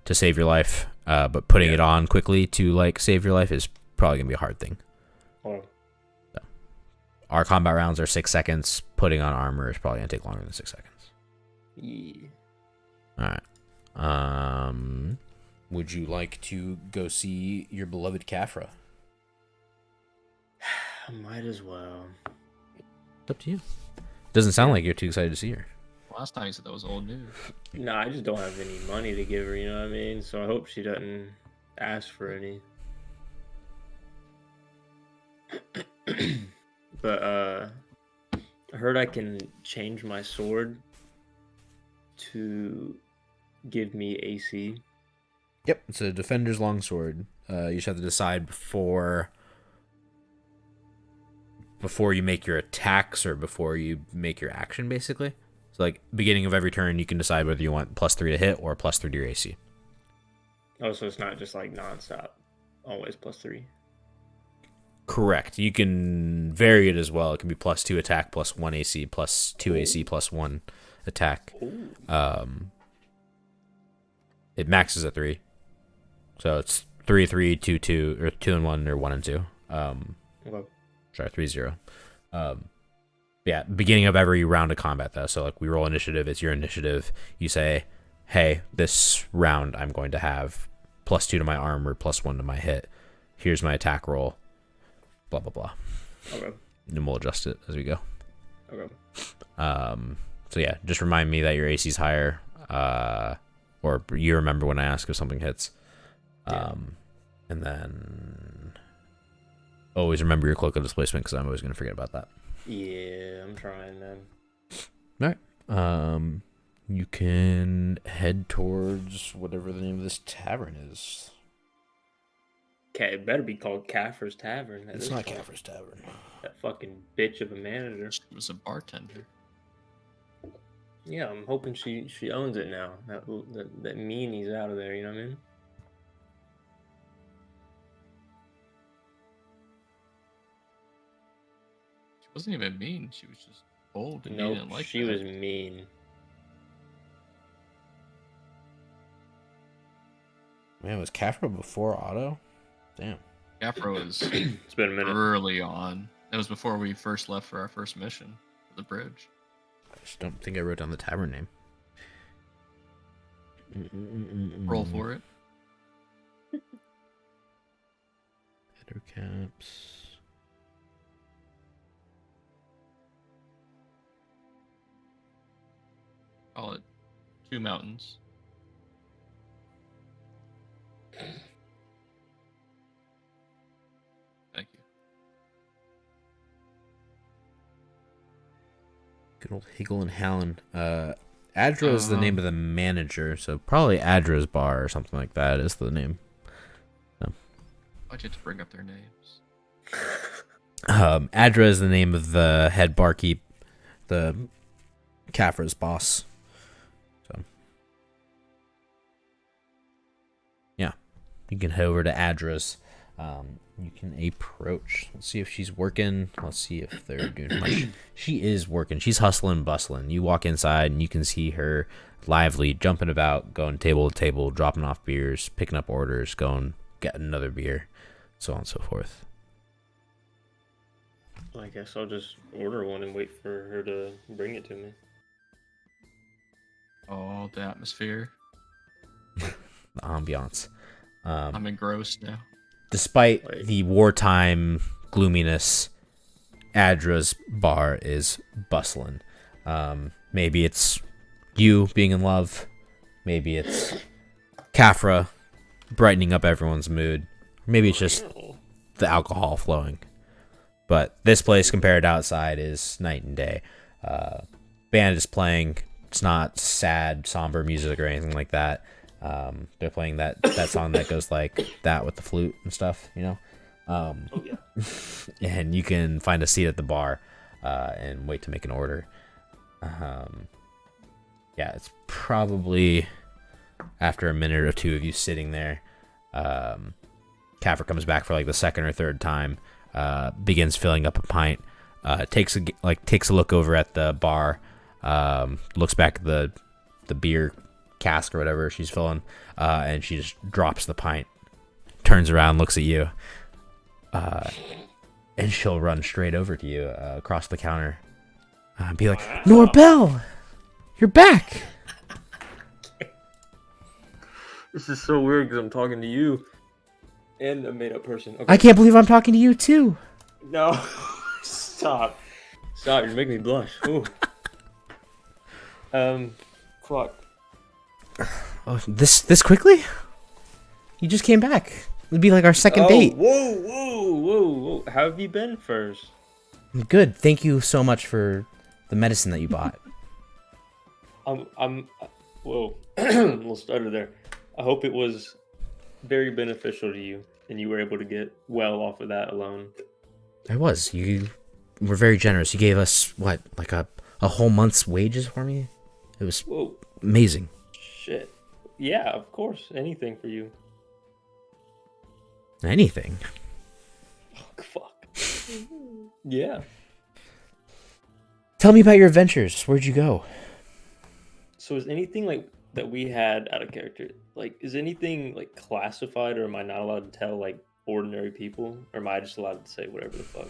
Speaker 1: to save your life, but putting it on quickly to like save your life is probably gonna be a hard thing.
Speaker 4: Oh.
Speaker 1: Our combat rounds are 6 seconds. Putting on armor is probably gonna take longer than 6 seconds.
Speaker 4: Yeah.
Speaker 1: All right. Would you like to go see your beloved Kafra?
Speaker 4: Might as well.
Speaker 1: It's up to you. Doesn't sound like you're too excited to see her.
Speaker 5: Last time you said that was old news.
Speaker 4: No, I just don't have any money to give her, you know what I mean? So I hope she doesn't ask for any. But I heard I can change my sword to give me AC.
Speaker 1: Yep, it's a defender's longsword. You just have to decide before you make your attacks or before you make your action, basically. So, like, beginning of every turn, you can decide whether you want +3 to hit or +3 to your AC.
Speaker 4: Oh, so it's not just like nonstop, always +3.
Speaker 1: Correct. You can vary it as well. It can be +2 attack, +1 AC, +2 AC, +1 attack. It maxes at 3. So it's 3, 3, 2, 2, or 2 and 1, or 1 and 2.
Speaker 4: Okay.
Speaker 1: Sorry, 3, 0. Yeah, beginning of every round of combat, though. So, like, we roll initiative. It's your initiative. You say, hey, this round I'm going to have +2 to my armor, +1 to my hit. Here's my attack roll. Blah, blah, blah.
Speaker 4: Okay.
Speaker 1: And we'll adjust it as we go.
Speaker 4: Okay.
Speaker 1: So, yeah, just remind me that your AC's higher. Or you remember when I ask if something hits. And then always remember your cloak of displacement, because I'm always going to forget about that.
Speaker 4: Yeah, I'm trying, man.
Speaker 1: All right. You can head towards whatever the name of this tavern is.
Speaker 4: Okay, it better be called Kaffer's Tavern.
Speaker 1: It's not Kaffer's Tavern.
Speaker 4: That fucking bitch of a manager.
Speaker 5: She was a bartender.
Speaker 4: Yeah, I'm hoping she owns it now. That meanie's out of there, you know what I mean?
Speaker 5: She wasn't even mean. She was just old and you
Speaker 4: Nope,
Speaker 5: didn't like
Speaker 4: she
Speaker 5: that.
Speaker 4: was mean.
Speaker 1: Man, was Kafra before Otto? Damn.
Speaker 5: Afro was
Speaker 4: It's been a minute.
Speaker 5: early on. It was before we first left for our first mission for the bridge.
Speaker 1: I just don't think I wrote down the tavern name.
Speaker 5: Roll for it.
Speaker 1: Header caps.
Speaker 5: Call it Two Mountains. Thank you.
Speaker 1: Good old Higgle and Hallen. Adra is the name of the manager, so probably Adra's Bar or something like that is the name.
Speaker 5: Why'd you have to bring up their names?
Speaker 1: Adra is the name of the head barkeep, the Kafra's boss. So, yeah, you can head over to Adra's. You can approach. Let's see if she's working. Let's see if they're doing much. She is working. She's hustling, bustling. You walk inside and you can see her lively, jumping about, going table to table, dropping off beers, picking up orders, going get another beer, so on and so forth.
Speaker 4: I guess I'll just order one and wait for her to bring it to me.
Speaker 5: Oh, the atmosphere.
Speaker 1: The ambiance.
Speaker 5: I'm engrossed now.
Speaker 1: Despite
Speaker 4: Like-
Speaker 1: the wartime gloominess, Adra's bar is bustling. Maybe it's you being in love. Maybe it's Kafra brightening up everyone's mood. Maybe it's just the alcohol flowing. But this place compared to outside is night and day. Band is playing. It's not sad, somber music or anything like that. They're playing that song that goes like that with the flute and stuff, you know?
Speaker 4: Oh, yeah.
Speaker 1: And you can find a seat at the bar and wait to make an order. Yeah, it's probably after a minute or two of you sitting there, Kafra comes back for like the second or third time, begins filling up a pint, takes a look over at the bar, looks back at the beer cask or whatever she's filling, and she just drops the pint, turns around, looks at you, and she'll run straight over to you across the counter, be like, "Norbel, you're back!"
Speaker 4: This is so weird because I'm talking to you and a made-up person. Okay.
Speaker 1: I can't believe I'm talking to you too.
Speaker 4: No. Stop. Stop. You're making me blush. Ooh. Fuck.
Speaker 1: Oh, this quickly? You just came back. It'd be like our second date.
Speaker 4: Whoa. How have you been first?
Speaker 1: Good. Thank you so much for the medicine that you bought.
Speaker 4: Whoa. We'll start there. I hope it was very beneficial to you and you were able to get well off of that alone.
Speaker 1: I was. You were very generous. You gave us, what, like a whole month's wages for me? It was
Speaker 4: Whoa.
Speaker 1: amazing.
Speaker 4: Shit. Yeah, of course. Anything for you.
Speaker 1: Anything.
Speaker 4: Oh, fuck. Yeah.
Speaker 1: Tell me about your adventures. Where'd you go?
Speaker 4: So is anything like that we had out of character, like, is anything like classified, or am I not allowed to tell like ordinary people, or am I just allowed to say whatever the fuck?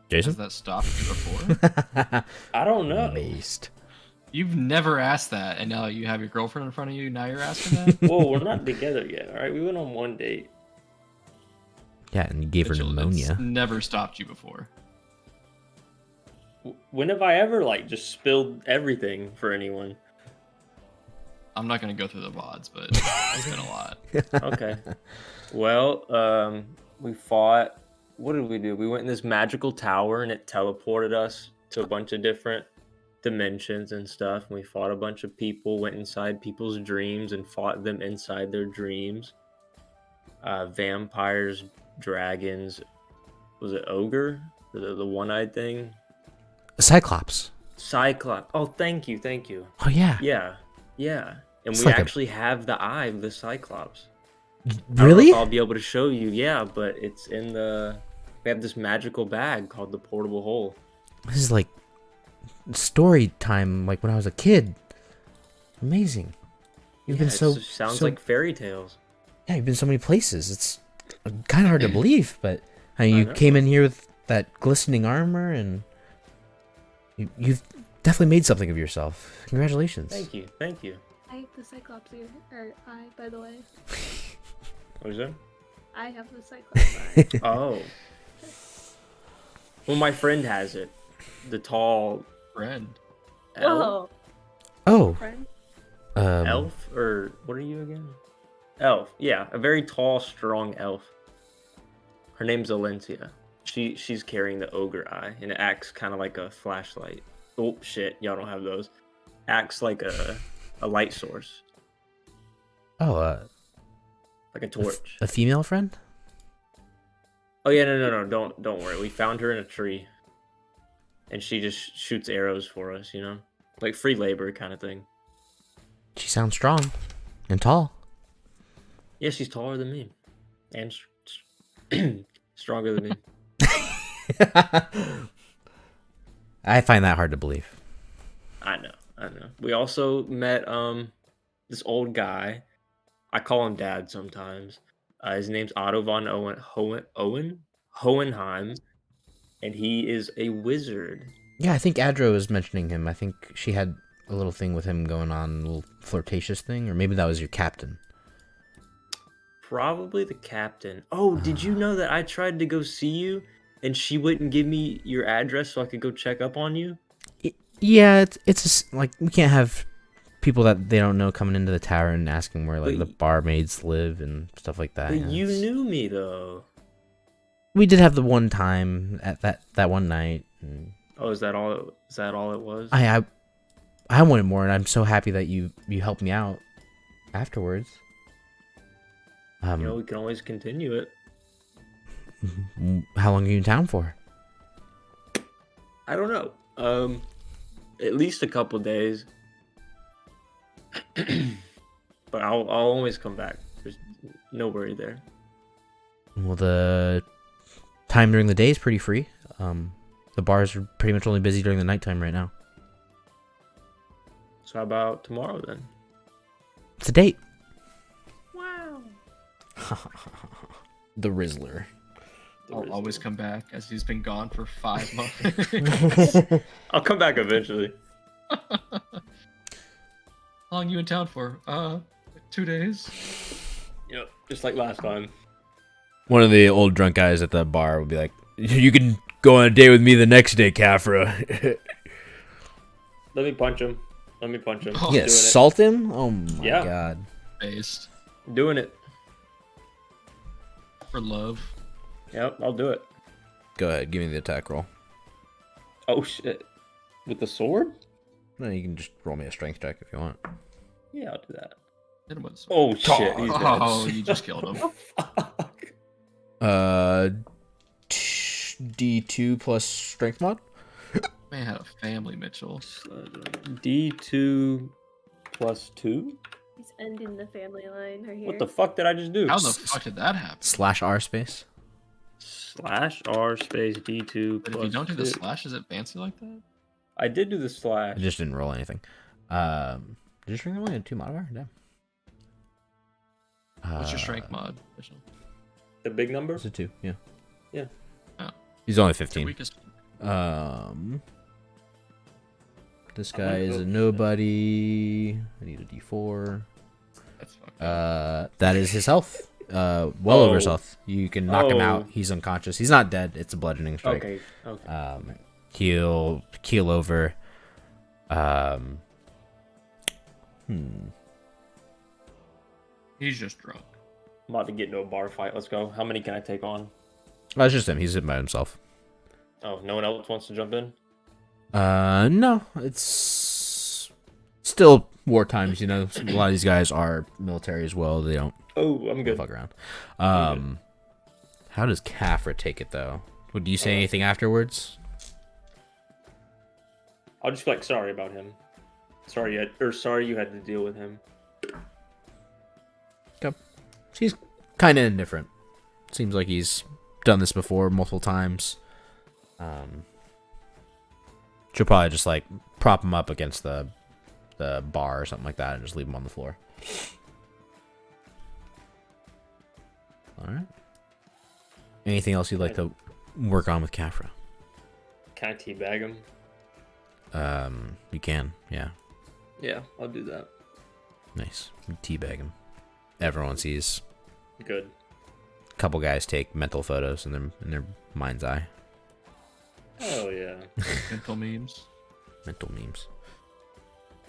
Speaker 1: Jason?
Speaker 5: Has that stopped you before?
Speaker 4: I don't know.
Speaker 1: Amazed.
Speaker 5: You've never asked that, and now you have your girlfriend in front of you. Now you're asking that.
Speaker 4: Whoa, we're not together yet. All right, we went on one date.
Speaker 1: Yeah, and you gave her
Speaker 5: Mitchell,
Speaker 1: pneumonia.
Speaker 5: it's never stopped you before.
Speaker 4: When have I ever like just spilled everything for anyone?
Speaker 5: I'm not gonna go through the VODs, but it's been a lot.
Speaker 4: Okay. Well, we fought. What did we do? We went in this magical tower and it teleported us to a bunch of different dimensions and stuff. And we fought a bunch of people, went inside people's dreams and fought them inside their dreams. Vampires, dragons. Was it ogre? The one-eyed thing?
Speaker 1: Cyclops.
Speaker 4: Cyclops. Oh, thank you.
Speaker 1: Oh, yeah.
Speaker 4: Yeah. And
Speaker 1: It's
Speaker 4: we
Speaker 1: like a-
Speaker 4: actually have the eye of the Cyclops. I don't know
Speaker 1: Really?
Speaker 4: if I'll be able to show you, yeah, but it's in the We have this magical bag called the portable hole.
Speaker 1: This is like story time, like when I was a kid. Amazing. You've been
Speaker 4: it
Speaker 1: so
Speaker 4: sounds
Speaker 1: so-
Speaker 4: like fairy tales.
Speaker 1: Yeah, you've been so many places. It's kind of hard to believe, but
Speaker 4: I
Speaker 1: you
Speaker 4: know.
Speaker 1: came in here with that glistening armor, and you've definitely made something of yourself. Congratulations.
Speaker 4: Thank you, thank you.
Speaker 6: I have the Cyclops ear, or eye, by the way.
Speaker 4: What is that?
Speaker 6: I have the Cyclops eye.
Speaker 4: Oh. Well, my friend has it. The tall
Speaker 5: Friend.
Speaker 4: elf.
Speaker 6: Whoa,
Speaker 1: Oh,
Speaker 6: friend.
Speaker 4: Elf, or what are you again? Elf. Yeah, a very tall, strong elf. Her name's Alencia. She's carrying the ogre eye, and it acts kind of like a flashlight. Oh shit, y'all don't have those. Acts like a light source,
Speaker 1: oh,
Speaker 4: like a torch.
Speaker 1: a female friend?
Speaker 4: Oh yeah, no, don't worry. We found her in a tree, and she just shoots arrows for us. You know, like free labor kind of thing.
Speaker 1: She sounds strong and tall.
Speaker 4: Yeah, she's taller than me, and stronger than me.
Speaker 1: I find that hard to believe.
Speaker 4: I know. We also met this old guy. I call him Dad sometimes. His name's Otto von Hohenheim, and he is a wizard.
Speaker 1: Yeah, I think Adro was mentioning him. I think she had a little thing with him going on, a little flirtatious thing, or maybe that was your captain.
Speaker 4: Probably the captain. Oh, did you know that I tried to go see you, and she wouldn't give me your address so I could go check up on you?
Speaker 1: Yeah, it's just, like, we can't have people that they don't know coming into the tower and asking where like
Speaker 4: But
Speaker 1: the barmaids live and stuff like that.
Speaker 4: But
Speaker 1: yeah,
Speaker 4: you
Speaker 1: it's-
Speaker 4: knew me though.
Speaker 1: We did have the one time at that one night. And
Speaker 4: Oh, is that all? Is that all it was?
Speaker 1: I wanted more, and I'm so happy that you helped me out afterwards.
Speaker 4: You know, we can always continue it.
Speaker 1: How long are you in town for?
Speaker 4: I don't know. At least a couple days. But I'll always come back. There's no worry there.
Speaker 1: Well, the time during the day is pretty free. The bars are pretty much only busy during the nighttime right now.
Speaker 4: So how about tomorrow then?
Speaker 1: It's a date.
Speaker 6: Wow.
Speaker 1: The Rizzler.
Speaker 5: I'll always come back as he's been gone for 5 months.
Speaker 4: I'll come back eventually.
Speaker 5: How long you in town for? 2 days.
Speaker 4: Yep, just like last time.
Speaker 1: One of the old drunk guys at the bar would be like, "You can go on a date with me the next day, Kafra."
Speaker 4: Let me punch him.
Speaker 5: Oh,
Speaker 1: You
Speaker 4: Doing
Speaker 1: gonna
Speaker 4: it.
Speaker 1: assault him? Oh my
Speaker 4: Yeah.
Speaker 1: god.
Speaker 5: Based
Speaker 4: Doing it.
Speaker 5: for love.
Speaker 4: Yep, I'll do it.
Speaker 1: Go ahead, give me the attack roll.
Speaker 4: Oh shit. With the sword?
Speaker 1: No, you can just roll me a strength check if you want.
Speaker 4: Yeah, I'll do that.
Speaker 5: Hit him with some-
Speaker 4: Oh shit, he's dead.
Speaker 5: Oh, you just killed him.
Speaker 4: Fuck.
Speaker 1: D2 plus strength mod?
Speaker 5: Man had a family, Mitchell.
Speaker 4: D2 plus 2?
Speaker 6: He's ending the family line right here.
Speaker 4: What the fuck did I just do?
Speaker 5: How the fuck did that happen?
Speaker 1: Slash R space?
Speaker 4: Slash R space D2
Speaker 5: But
Speaker 4: plus
Speaker 5: if you don't do the
Speaker 4: 2.
Speaker 5: slash, is it fancy like that?
Speaker 4: I did do the slash.
Speaker 1: I just didn't roll anything. Did you strength only a 2 modifier? Damn.
Speaker 5: What's your strength mod, Mitchell?
Speaker 4: The big number?
Speaker 1: It's a 2, yeah.
Speaker 4: Yeah.
Speaker 5: Oh.
Speaker 1: He's only
Speaker 5: Your
Speaker 1: 15.
Speaker 5: weakest.
Speaker 1: This guy is a nobody. I need a D4.
Speaker 5: That's fucked up.
Speaker 1: That is his health. Well over his
Speaker 4: Oh.
Speaker 1: health. You can knock him out.
Speaker 4: Oh.
Speaker 1: He's unconscious. He's not dead. It's a bludgeoning strike.
Speaker 4: Okay, okay.
Speaker 1: He'll keel over.
Speaker 5: He's just drunk.
Speaker 4: I'm about to get into a bar fight. Let's go. How many can I take on?
Speaker 1: Oh, it's just him. He's in by himself.
Speaker 4: Oh, no one else wants to jump in?
Speaker 1: No. It's still war times, you know. A lot of these guys are military as well. They don't
Speaker 4: Oh, I'm good.
Speaker 1: fuck around. How does Kafra take it, though? Would you say anything afterwards?
Speaker 4: I'll just be like, sorry about him. Sorry you had to deal with him.
Speaker 1: He's kind of indifferent. Seems like he's done this before multiple times. She'll probably just like prop him up against the bar or something like that and just leave him on the floor. All right. Anything else you'd like to work on with Kafra?
Speaker 4: Can I teabag him?
Speaker 1: You can, yeah.
Speaker 4: Yeah, I'll do that.
Speaker 1: Nice. Teabag him. Everyone sees.
Speaker 4: Good.
Speaker 1: A couple guys take mental photos in their mind's eye.
Speaker 4: Oh yeah.
Speaker 5: Mental memes.
Speaker 1: Mental memes.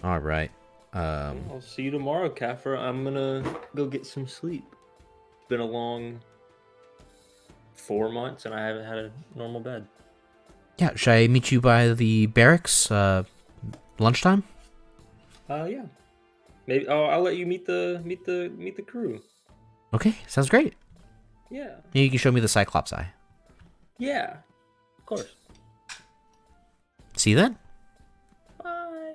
Speaker 1: All right.
Speaker 4: I'll see you tomorrow, Kafra. I'm gonna go get some sleep. It's been a long 4 months and I haven't had a normal bed.
Speaker 1: Yeah, should I meet you by the barracks lunchtime?
Speaker 4: Yeah. Maybe I'll let you meet the crew.
Speaker 1: Okay, sounds great.
Speaker 4: Yeah.
Speaker 1: You can show me the Cyclops eye.
Speaker 4: Yeah. Of course.
Speaker 1: See you then.
Speaker 4: Bye.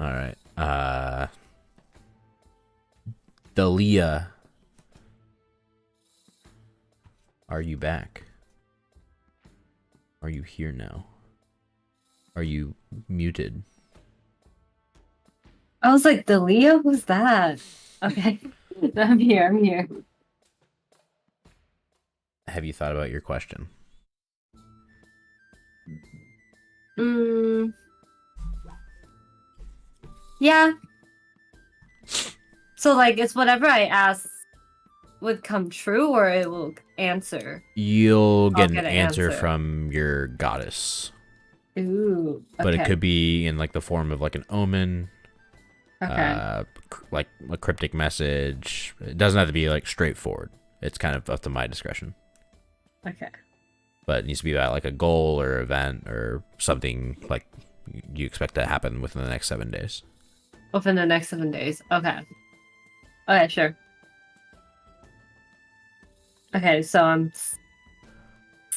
Speaker 1: All right. Dalia, are you back? Are you here now? Are you muted?
Speaker 3: I was like, Dalia? Who's that? Okay. I'm here.
Speaker 1: Have you thought about your question?
Speaker 3: Yeah. So like it's whatever I ask would come true or it will answer.
Speaker 1: You'll get an
Speaker 3: get an
Speaker 1: answer
Speaker 3: answer.
Speaker 1: from your goddess.
Speaker 3: Ooh. Okay.
Speaker 1: But it could be in like the form of like an omen,
Speaker 3: Okay.
Speaker 1: like a cryptic message. It doesn't have to be like straightforward. It's kind of up to my discretion.
Speaker 3: Okay.
Speaker 1: But it needs to be about like a goal or event or something like you expect to happen within the next 7 days.
Speaker 3: Within the next 7 days. Okay. Okay, sure. Okay, so I'm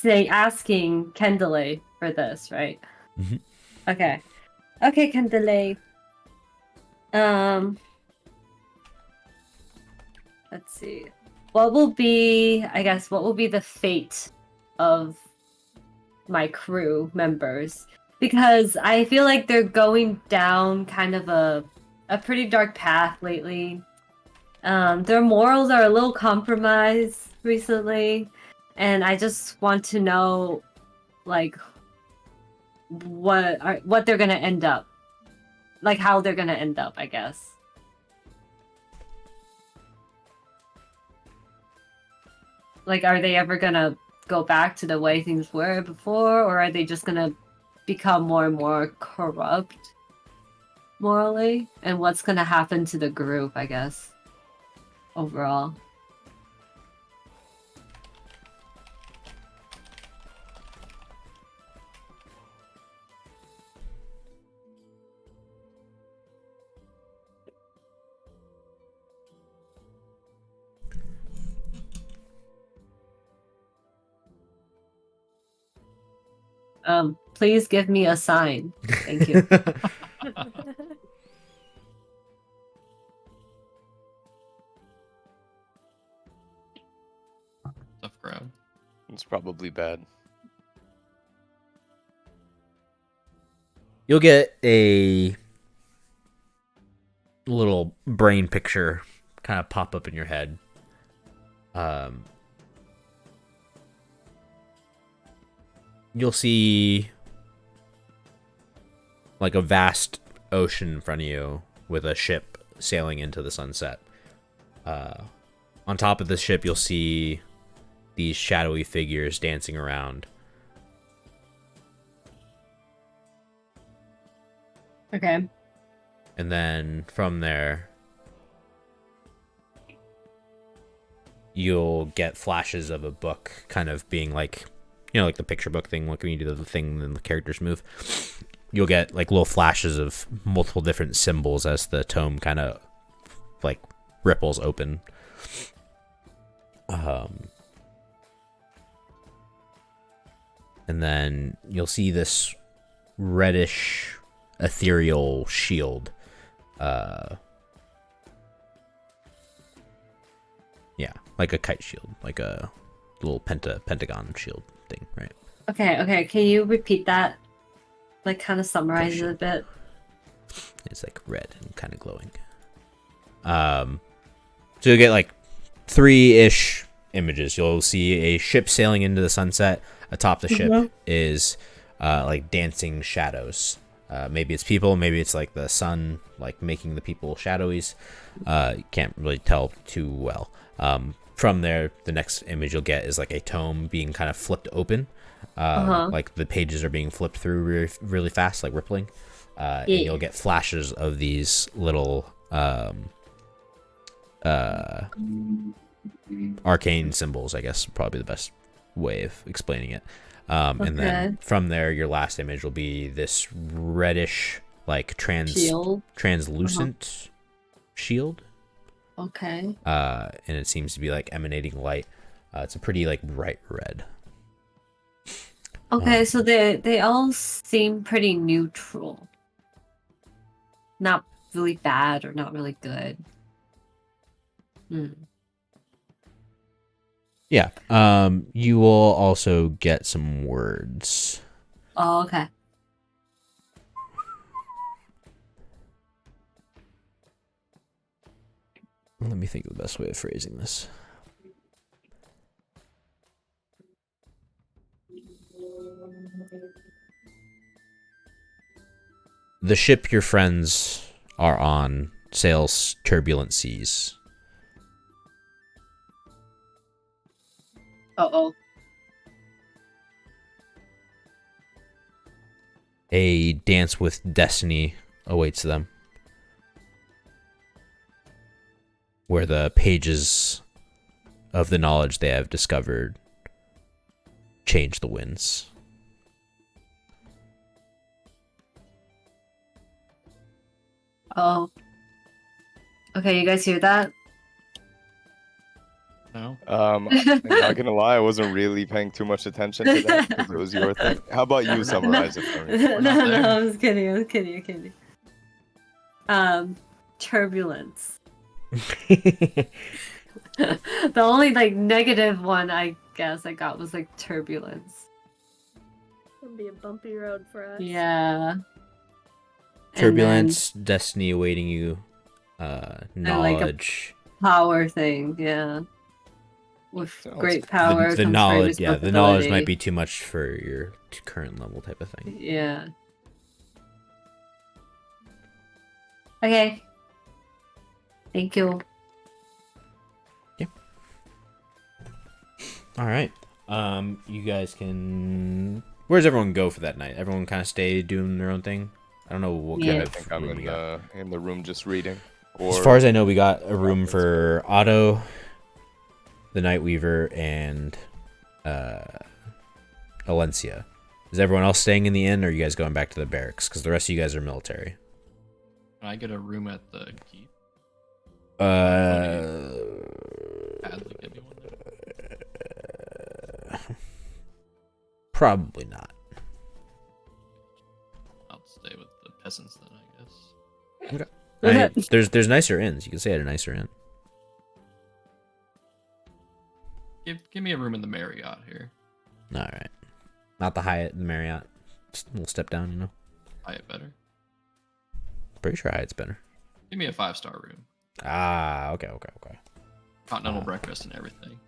Speaker 3: asking Kendale for this, right?
Speaker 1: Mhm.
Speaker 3: Okay. Okay, Kendale. Let's see. What will be the fate of my crew members? Because I feel like they're going down kind of a pretty dark path lately. Their morals are a little compromised recently, and I just want to know, like, what they're gonna end up, like how they're gonna end up, I guess. Like, are they ever gonna go back to the way things were before, or are they just gonna become more and more corrupt morally? And what's gonna happen to the group, I guess, overall? Please give me a sign. Thank you.
Speaker 5: Tough crowd.
Speaker 2: It's probably bad.
Speaker 1: You'll get a little brain picture kind of pop up in your head. You'll see like a vast ocean in front of you with a ship sailing into the sunset. On top of the ship, you'll see these shadowy figures dancing around.
Speaker 3: Okay.
Speaker 1: And then from there, you'll get flashes of a book kind of being like, you know, like the picture book thing, like when you do the thing and the characters move. You'll get like little flashes of multiple different symbols as the tome kind of like ripples open. And then you'll see this reddish ethereal shield. Yeah, like a kite shield, like a little pentagon shield thing, right?
Speaker 3: Okay. Can you repeat that? Like, kind of summarize it
Speaker 1: sure.
Speaker 3: a bit.
Speaker 1: It's like red and kind of glowing. So you'll get like 3-ish images. You'll see a ship sailing into the sunset. Atop the ship is like dancing shadows. Maybe it's people, maybe it's like the sun like making the people shadowies. You can't really tell too well. From there, the next image you'll get is like a tome being kind of flipped open. Like the pages are being flipped through really, really fast, like rippling. And you'll get flashes of these little arcane symbols, I guess, probably the best way of explaining it. And then from there, your last image will be this reddish, like translucent shield.
Speaker 3: Okay.
Speaker 1: And it seems to be like emanating light. It's a pretty like bright red.
Speaker 3: Okay, so they all seem pretty neutral. Not really bad or not really good.
Speaker 1: Yeah. You will also get some words.
Speaker 3: Oh, okay.
Speaker 1: Let me think of the best way of phrasing this. The ship your friends are on sails turbulent seas.
Speaker 3: Uh-oh.
Speaker 1: A dance with destiny awaits them, where the pages of the knowledge they have discovered change the winds.
Speaker 3: Oh. Okay, you guys hear that?
Speaker 5: No.
Speaker 2: I'm not gonna lie, I wasn't really paying too much attention to that because it was your thing. How about you summarize it for me?
Speaker 3: No,
Speaker 5: not there.
Speaker 3: I was kidding. Turbulence. The only like negative one I guess I got was like turbulence.
Speaker 6: It'll be a bumpy road for us.
Speaker 3: Yeah.
Speaker 1: Turbulence, destiny awaiting you,
Speaker 3: like a-
Speaker 1: knowledge.
Speaker 3: Power thing, yeah. With
Speaker 2: Sounds-
Speaker 3: great power
Speaker 1: The
Speaker 3: comes
Speaker 1: knowledge,
Speaker 3: great
Speaker 1: yeah, the knowledge might
Speaker 3: responsibility.
Speaker 1: be too much for your current level type of thing.
Speaker 3: Yeah. Okay. Thank you.
Speaker 1: All right. You guys can. Where's everyone go for that night? Everyone kind of stay doing their own thing. I don't know what kind
Speaker 3: Yeah.
Speaker 2: I
Speaker 1: of
Speaker 2: think I'm
Speaker 1: room
Speaker 2: in
Speaker 1: we got.
Speaker 2: the room just reading.
Speaker 1: As far as I know, we got a room for Otto, the Night Weaver, and Alencia. Is everyone else staying in the inn, or are you guys going back to the barracks? Because the rest of you guys are military.
Speaker 5: Can I get a room at the keep?
Speaker 1: Uh,
Speaker 5: Badly give me one there.
Speaker 1: probably not.
Speaker 5: I'll stay with the peasants then, I guess.
Speaker 1: I mean, there's nicer inns. You can stay at a nicer inn.
Speaker 5: Give me a room in the Marriott here.
Speaker 1: All right, not the Hyatt, the Marriott. Just a little step down, you know.
Speaker 5: Hyatt better.
Speaker 1: Pretty sure Hyatt's better.
Speaker 5: Give me a 5-star room.
Speaker 1: Ah, okay.
Speaker 5: Continental breakfast and everything.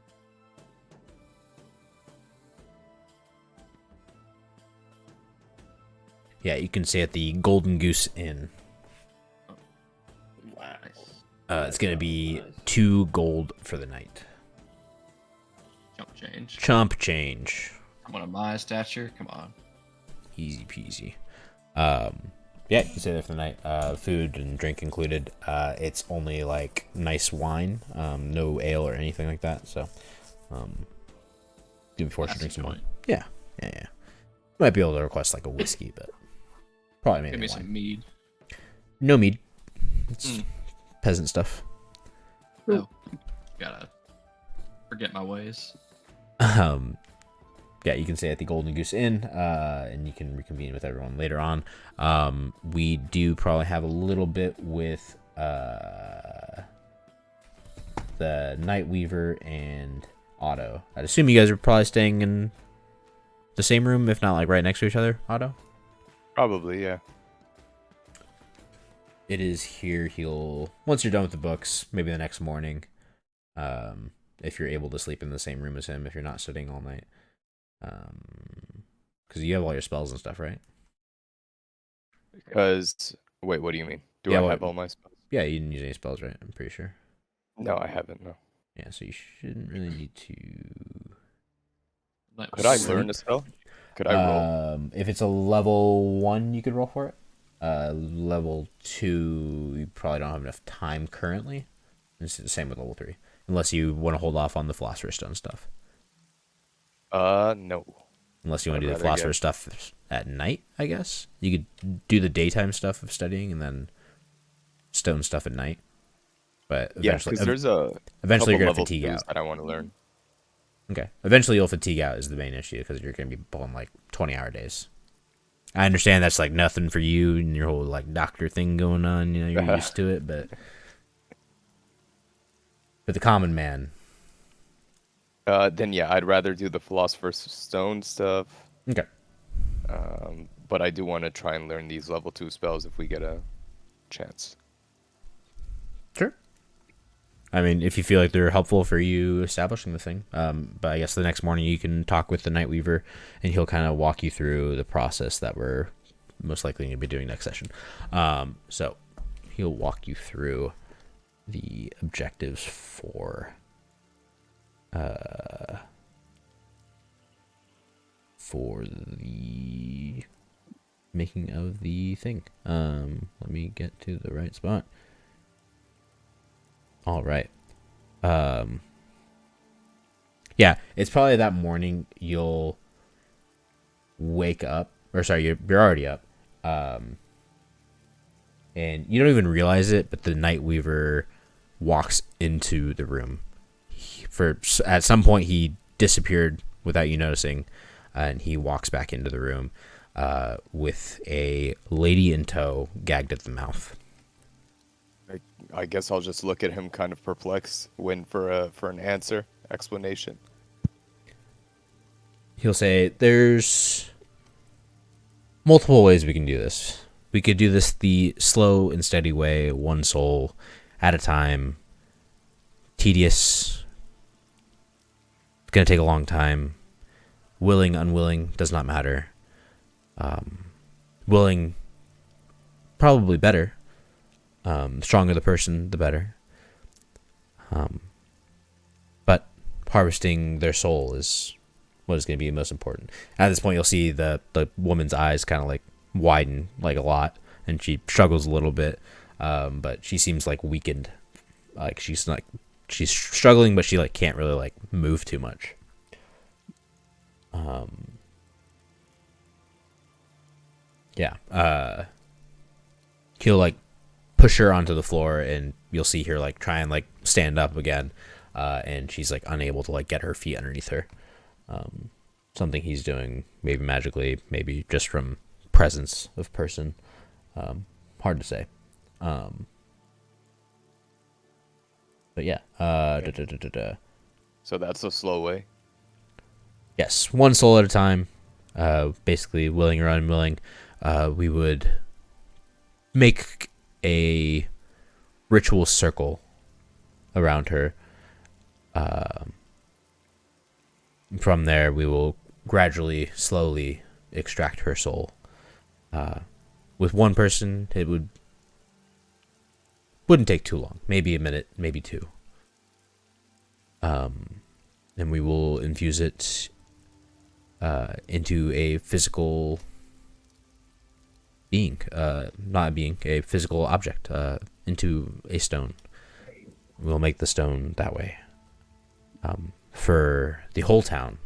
Speaker 1: Yeah, you can stay at the Golden Goose Inn.
Speaker 5: Nice.
Speaker 1: It's gonna be 2 gold for the night.
Speaker 5: Jump change.
Speaker 1: Chump change.
Speaker 5: Someone of my stature? Come on.
Speaker 1: Easy peasy. Yeah, you can stay there for the night. Food and drink included. It's only like nice wine, no ale or anything like that. So, do be forced to drink some wine. Yeah. Might be able to request like a whiskey, but probably maybe
Speaker 5: Give me
Speaker 1: wine.
Speaker 5: some mead.
Speaker 1: No mead. It's peasant stuff.
Speaker 5: Oh, gotta forget my ways.
Speaker 1: Yeah, you can stay at the Golden Goose Inn, and you can reconvene with everyone later on. We do probably have a little bit with the Night Weaver and Otto. I'd assume you guys are probably staying in the same room, if not like right next to each other, Otto?
Speaker 2: Probably, yeah.
Speaker 1: It is here. He'll, once you're done with the books, maybe the next morning, if you're able to sleep in the same room as him, if you're not sitting all night. Because you have all your spells and stuff, right?
Speaker 2: Because wait, what do you mean? Do
Speaker 1: Yeah,
Speaker 2: I
Speaker 1: what-
Speaker 2: have all my spells?
Speaker 1: Yeah, you didn't use any spells, right? I'm pretty sure.
Speaker 2: No, I haven't. No.
Speaker 1: Yeah, so you shouldn't really need to.
Speaker 2: Could I
Speaker 1: Sleep.
Speaker 2: learn a spell? Could I roll?
Speaker 1: If it's a level 1, you could roll for it. Level 2, you probably don't have enough time currently. It's the same with level 3, unless you want to hold off on the Philosopher's Stone stuff.
Speaker 2: No.
Speaker 1: Unless you want to do
Speaker 2: I'd
Speaker 1: the
Speaker 2: rather
Speaker 1: Philosopher's stuff at night, I guess. You could do the daytime stuff of studying and then stone stuff at night. But
Speaker 2: Yeah,
Speaker 1: eventually,
Speaker 2: because there's a
Speaker 1: eventually you're
Speaker 2: couple
Speaker 1: gonna
Speaker 2: level
Speaker 1: fatigue
Speaker 2: 2s
Speaker 1: out.
Speaker 2: that I want to learn.
Speaker 1: Okay. Eventually you'll fatigue out is the main issue because you're gonna be pulling like 20-hour days. I understand that's like nothing for you and your whole like doctor thing going on. You know, you're used to it, but the common man.
Speaker 2: Then yeah, I'd rather do the Philosopher's Stone stuff.
Speaker 1: Okay.
Speaker 2: But I do want to try and learn these level 2 spells if we get a chance.
Speaker 1: Sure. I mean, if you feel like they're helpful for you establishing the thing. But I guess the next morning you can talk with the Night Weaver, and he'll kind of walk you through the process that we're most likely going to be doing next session. So he'll walk you through the objectives for the making of the thing. Let me get to the right spot. All right. Yeah, it's probably that morning you'll wake up, or sorry, you're already up. And you don't even realize it, but the Night Weaver walks into the room. At some point he disappeared without you noticing, and he walks back into the room with a lady in tow, gagged at the mouth.
Speaker 2: I guess I'll just look at him kind of perplexed, waiting for an answer, explanation.
Speaker 1: He'll say, there's multiple ways we can do this. We could do this the slow and steady way, one soul at a time. Tedious. It's going to take a long time. Willing, unwilling, does not matter. Willing, probably better. The stronger the person, the better. But harvesting their soul is what is going to be most important. At this point, you'll see the woman's eyes kind of like widen like a lot, and she struggles a little bit, but she seems like weakened. Like she's struggling, but she like can't really like move too much. Yeah. He'll like push her onto the floor, and you'll see her like try and like stand up again, and she's like unable to like get her feet underneath her. Something he's doing, maybe magically, maybe just from presence of person. Hard to say. But yeah.
Speaker 2: So that's a slow way.
Speaker 1: Yes, one soul at a time. Basically, willing or unwilling, we would make a ritual circle around her. From there, we will gradually, slowly extract her soul. With one person, it wouldn't take too long. Maybe a minute, maybe two. And we will infuse it into a physical being, not a being, a physical object, into a stone. We'll make the stone that way. For the whole town,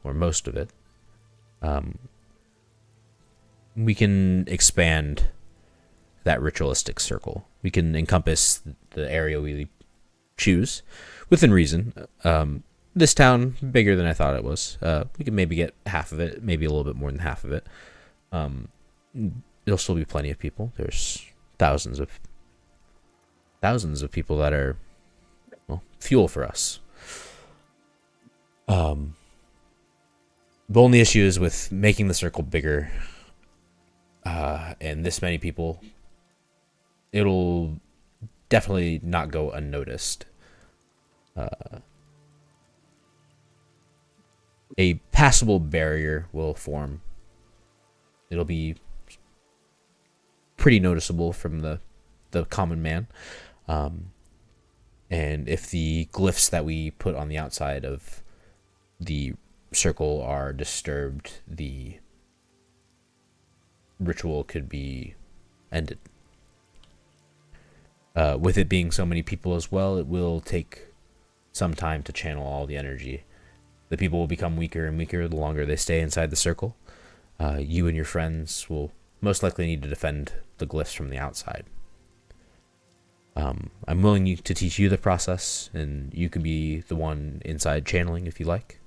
Speaker 1: or most of it, we can expand that ritualistic circle. We can encompass the area we choose within reason. This town, bigger than I thought it was. We can maybe get half of it, maybe a little bit more than half of it. There'll still be plenty of people. There's thousands of people that are, well, fuel for us. The only issue is with making the circle bigger, and this many people, it'll definitely not go unnoticed. A passable barrier will form. It'll be pretty noticeable from the common man. And if the glyphs that we put on the outside of the circle are disturbed, the ritual could be ended. With it being so many people as well, it will take some time to channel all the energy. The people will become weaker and weaker the longer they stay inside the circle. You and your friends will most likely need to defend the glyphs from the outside. I'm willing to teach you the process, and you can be the one inside channeling if you like.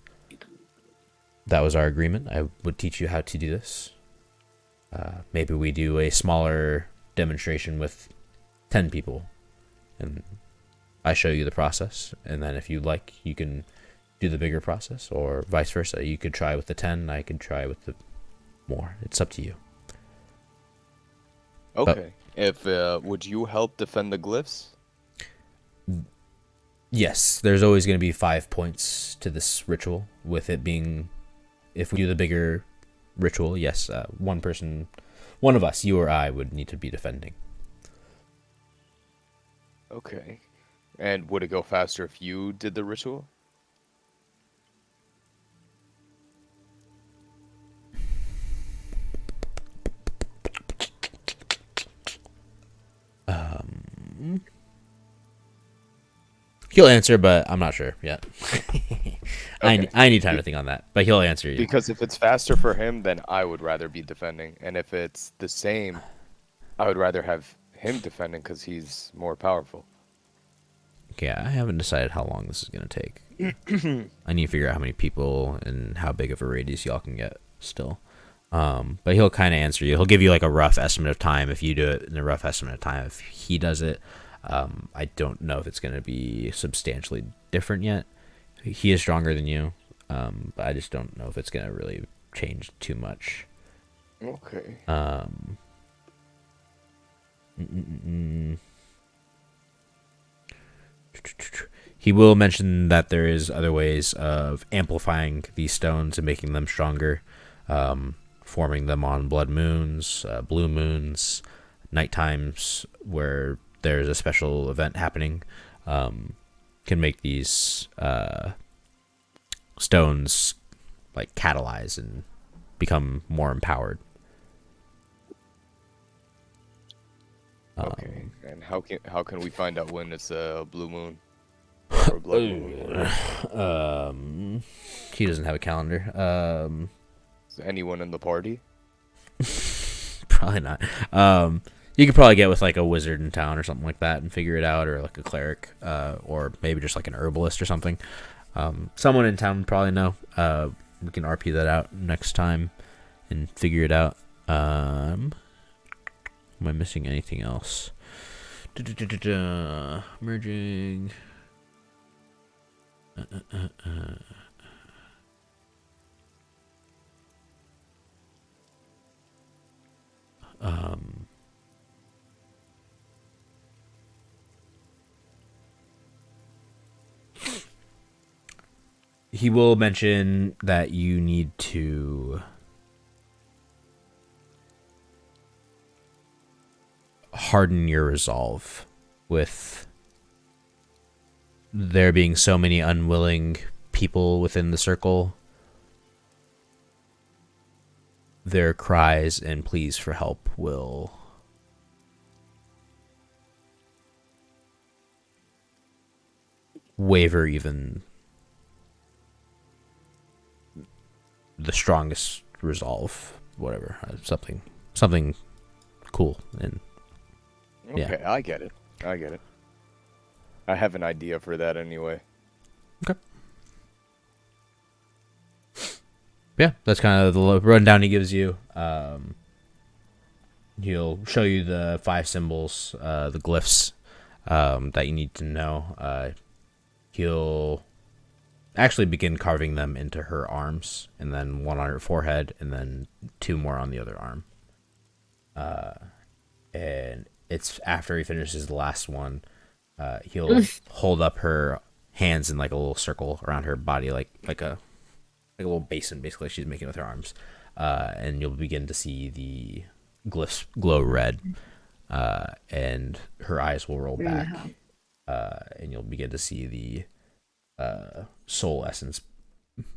Speaker 1: That was our agreement. I would teach you how to do this. Maybe we do a smaller demonstration with 10 people, and I show you the process, and then if you like, you can do the bigger process, or vice versa. You could try with the 10, I could try with the more. It's up to you.
Speaker 2: Okay. If would you help defend the glyphs?
Speaker 1: Yes, there's always going to be 5 points to this ritual, with it being, if we do the bigger ritual, yes, one of us, you or I, would need to be defending.
Speaker 2: Okay. And would it go faster if you did the ritual?
Speaker 1: He'll answer, but I'm not sure yet.
Speaker 2: Okay.
Speaker 1: I need time to think on that, but he'll answer you.
Speaker 2: Because if it's faster for him, then I would rather be defending. And if it's the same, I would rather have him defending because he's more powerful.
Speaker 1: Okay, I haven't decided how long this is going to take. I need to figure out how many people and how big of a radius y'all can get still. But he'll kind of answer you. He'll give you like a rough estimate of time if you do it, and a rough estimate of time if he does it. I don't know if it's going to be substantially different yet. He is stronger than you, but I just don't know if it's going to really change too much.
Speaker 2: Okay.
Speaker 1: He will mention that there is other ways of amplifying these stones and making them stronger, forming them on blood moons, blue moons, night times where there's a special event happening, can make these stones like catalyze and become more empowered.
Speaker 2: Okay. And how can we find out when it's a blue moon or a blood moon?
Speaker 1: He doesn't have a calendar.
Speaker 2: Is anyone in the party?
Speaker 1: Probably not. You could probably get with like a wizard in town or something like that and figure it out, or like a cleric, or maybe just like an herbalist or something. Someone in town would probably know. We can RP that out next time and figure it out. Am I missing anything else? Merging. He will mention that you need to harden your resolve with there being so many unwilling people within the circle. Their cries and pleas for help will waver even the strongest resolve, whatever, something cool. And yeah.
Speaker 2: Okay, I get it. I have an idea for that anyway.
Speaker 1: Okay. Yeah, that's kind of the rundown he gives you. He'll show you the 5 symbols, the glyphs that you need to know. He'll actually begin carving them into her arms, and then one on her forehead, and then 2 more on the other arm. And it's after he finishes the last one, he'll hold up her hands in like a little circle around her body, like a little basin, basically. She's making with her arms, and you'll begin to see the glyphs glow red, and her eyes will roll back, and you'll begin to see the soul essence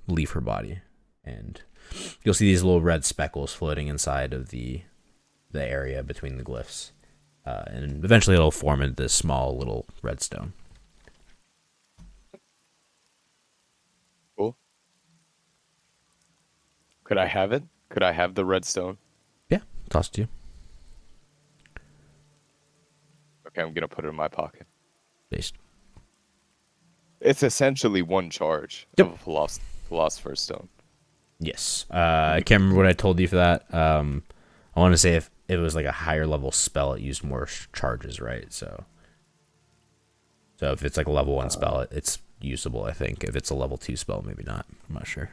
Speaker 1: leave her body, and you'll see these little red speckles floating inside of the area between the glyphs, and eventually it'll form into this small little red stone.
Speaker 2: Cool. Could I have it? Could I have the red stone?
Speaker 1: Yeah, toss it to you.
Speaker 2: Okay, I'm gonna put it in my pocket.
Speaker 1: Based.
Speaker 2: It's essentially 1 charge
Speaker 1: Yep.
Speaker 2: of a philosopher's stone.
Speaker 1: Yes. I can't remember what I told you for that. I want to say if it was like a higher level spell, it used more charges, right? So if it's like a level 1 spell, it's usable, I think. If it's a level 2 spell, maybe not. I'm not sure.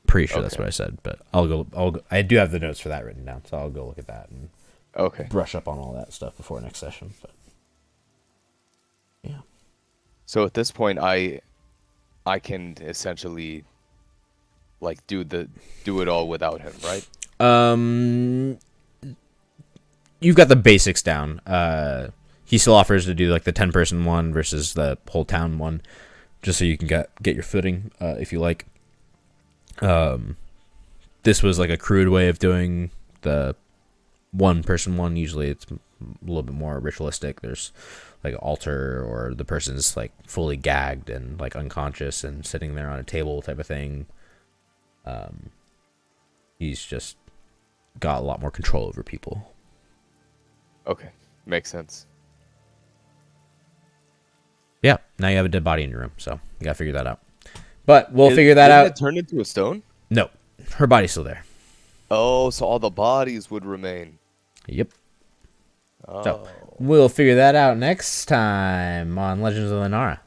Speaker 1: Pretty sure that's what I said, but I'll go. I do have the notes for that written down, so I'll go look at that and brush up on all that stuff before next session. But yeah.
Speaker 2: So at this point, I can essentially like do it all without him, right?
Speaker 1: You've got the basics down. He still offers to do like the 10-person one versus the whole town one, just so you can get your footing, if you like. This was like a crude way of doing the 1-person one. Usually it's a little bit more ritualistic. There's like an altar, or the person's like fully gagged and like unconscious and sitting there on a table type of thing. He's just got a lot more control over people.
Speaker 2: Okay, makes sense.
Speaker 1: Yeah, now you have a dead body in your room, so you gotta figure that out. But we'll figure that
Speaker 2: Didn't
Speaker 1: out.
Speaker 2: it turn into a stone?
Speaker 1: No, her body's still there.
Speaker 2: Oh, so all the bodies would remain.
Speaker 1: Yep.
Speaker 2: Oh.
Speaker 1: So we'll figure that out next time on Legends of Lenara.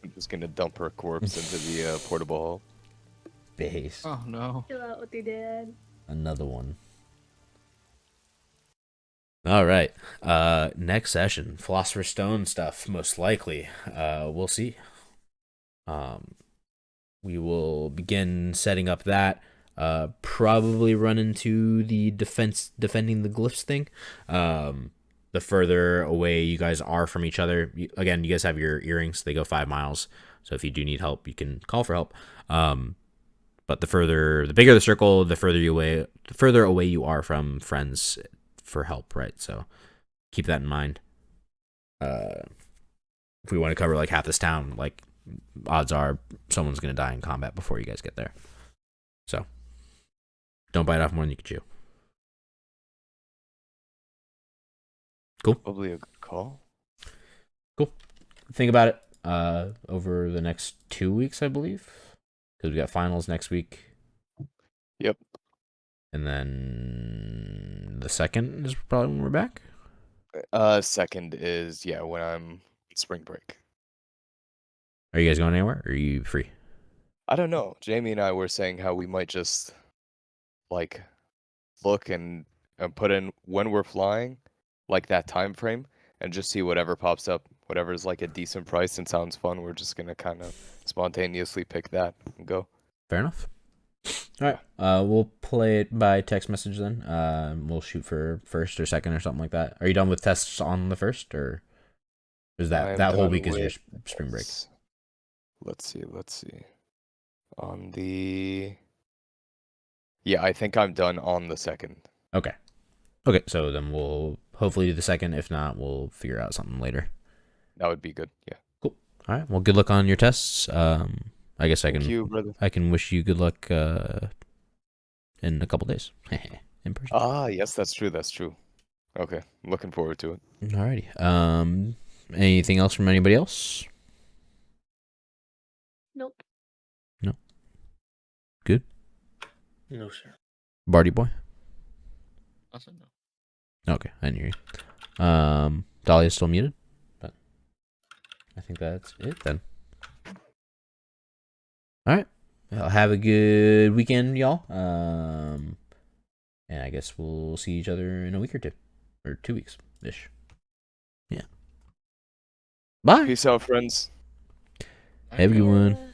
Speaker 2: I'm just gonna dump her corpse into the portable hole.
Speaker 1: Base.
Speaker 5: Oh no.
Speaker 6: Chill out with your dad.
Speaker 1: Another one. All right. Next session, Philosopher's Stone stuff, most likely. We'll see. We will begin setting up that. Probably run into the defending the glyphs thing. The further away you guys are from each other, again, you guys have your earrings. They go 5 miles. So if you do need help, you can call for help. But the bigger the circle, the further away you are from friends for help, right? So keep that in mind. If we want to cover like half this town, like odds are someone's gonna die in combat before you guys get there. So don't bite off more than you can chew. Cool.
Speaker 2: Probably a good call.
Speaker 1: Cool. Think about it over the next 2 weeks, I believe, because we got finals next week.
Speaker 2: Yep.
Speaker 1: And then the 2nd is probably when we're back.
Speaker 2: 2nd is when I'm on spring break.
Speaker 1: Are you guys going anywhere? Or are you free?
Speaker 2: I don't know. Jamie and I were saying how we might just like look and put in when we're flying, like that time frame, and just see whatever pops up, whatever's like a decent price and sounds fun. We're just gonna kind of spontaneously pick that and go.
Speaker 1: Fair enough. All right. We'll play it by text message then. We'll shoot for 1st or 2nd or something like that. Are you done with tests on the 1st, or is that whole week is your spring break?
Speaker 2: Let's see. On the I think I'm done on the 2nd.
Speaker 1: Okay, so then we'll hopefully do the 2nd. If not, we'll figure out something later.
Speaker 2: That would be good. Yeah.
Speaker 1: Cool. All right. Well, good luck on your tests. I guess
Speaker 2: Thank you, brother.
Speaker 1: I can wish you good luck in a couple days in person.
Speaker 2: Ah, yes, that's true. Okay, I'm looking forward to it.
Speaker 1: Alrighty. Anything else from anybody else?
Speaker 6: Nope.
Speaker 1: Good.
Speaker 4: No, sir.
Speaker 1: Barty boy.
Speaker 5: I said no.
Speaker 1: Okay, I didn't hear you. Dahlia's still muted, but I think that's it then. All right. Well, have a good weekend, y'all. And I guess we'll see each other in a week or 2, or 2 weeks ish. Yeah. Bye.
Speaker 2: Peace out, friends.
Speaker 1: Have a good one.
Speaker 6: Yeah.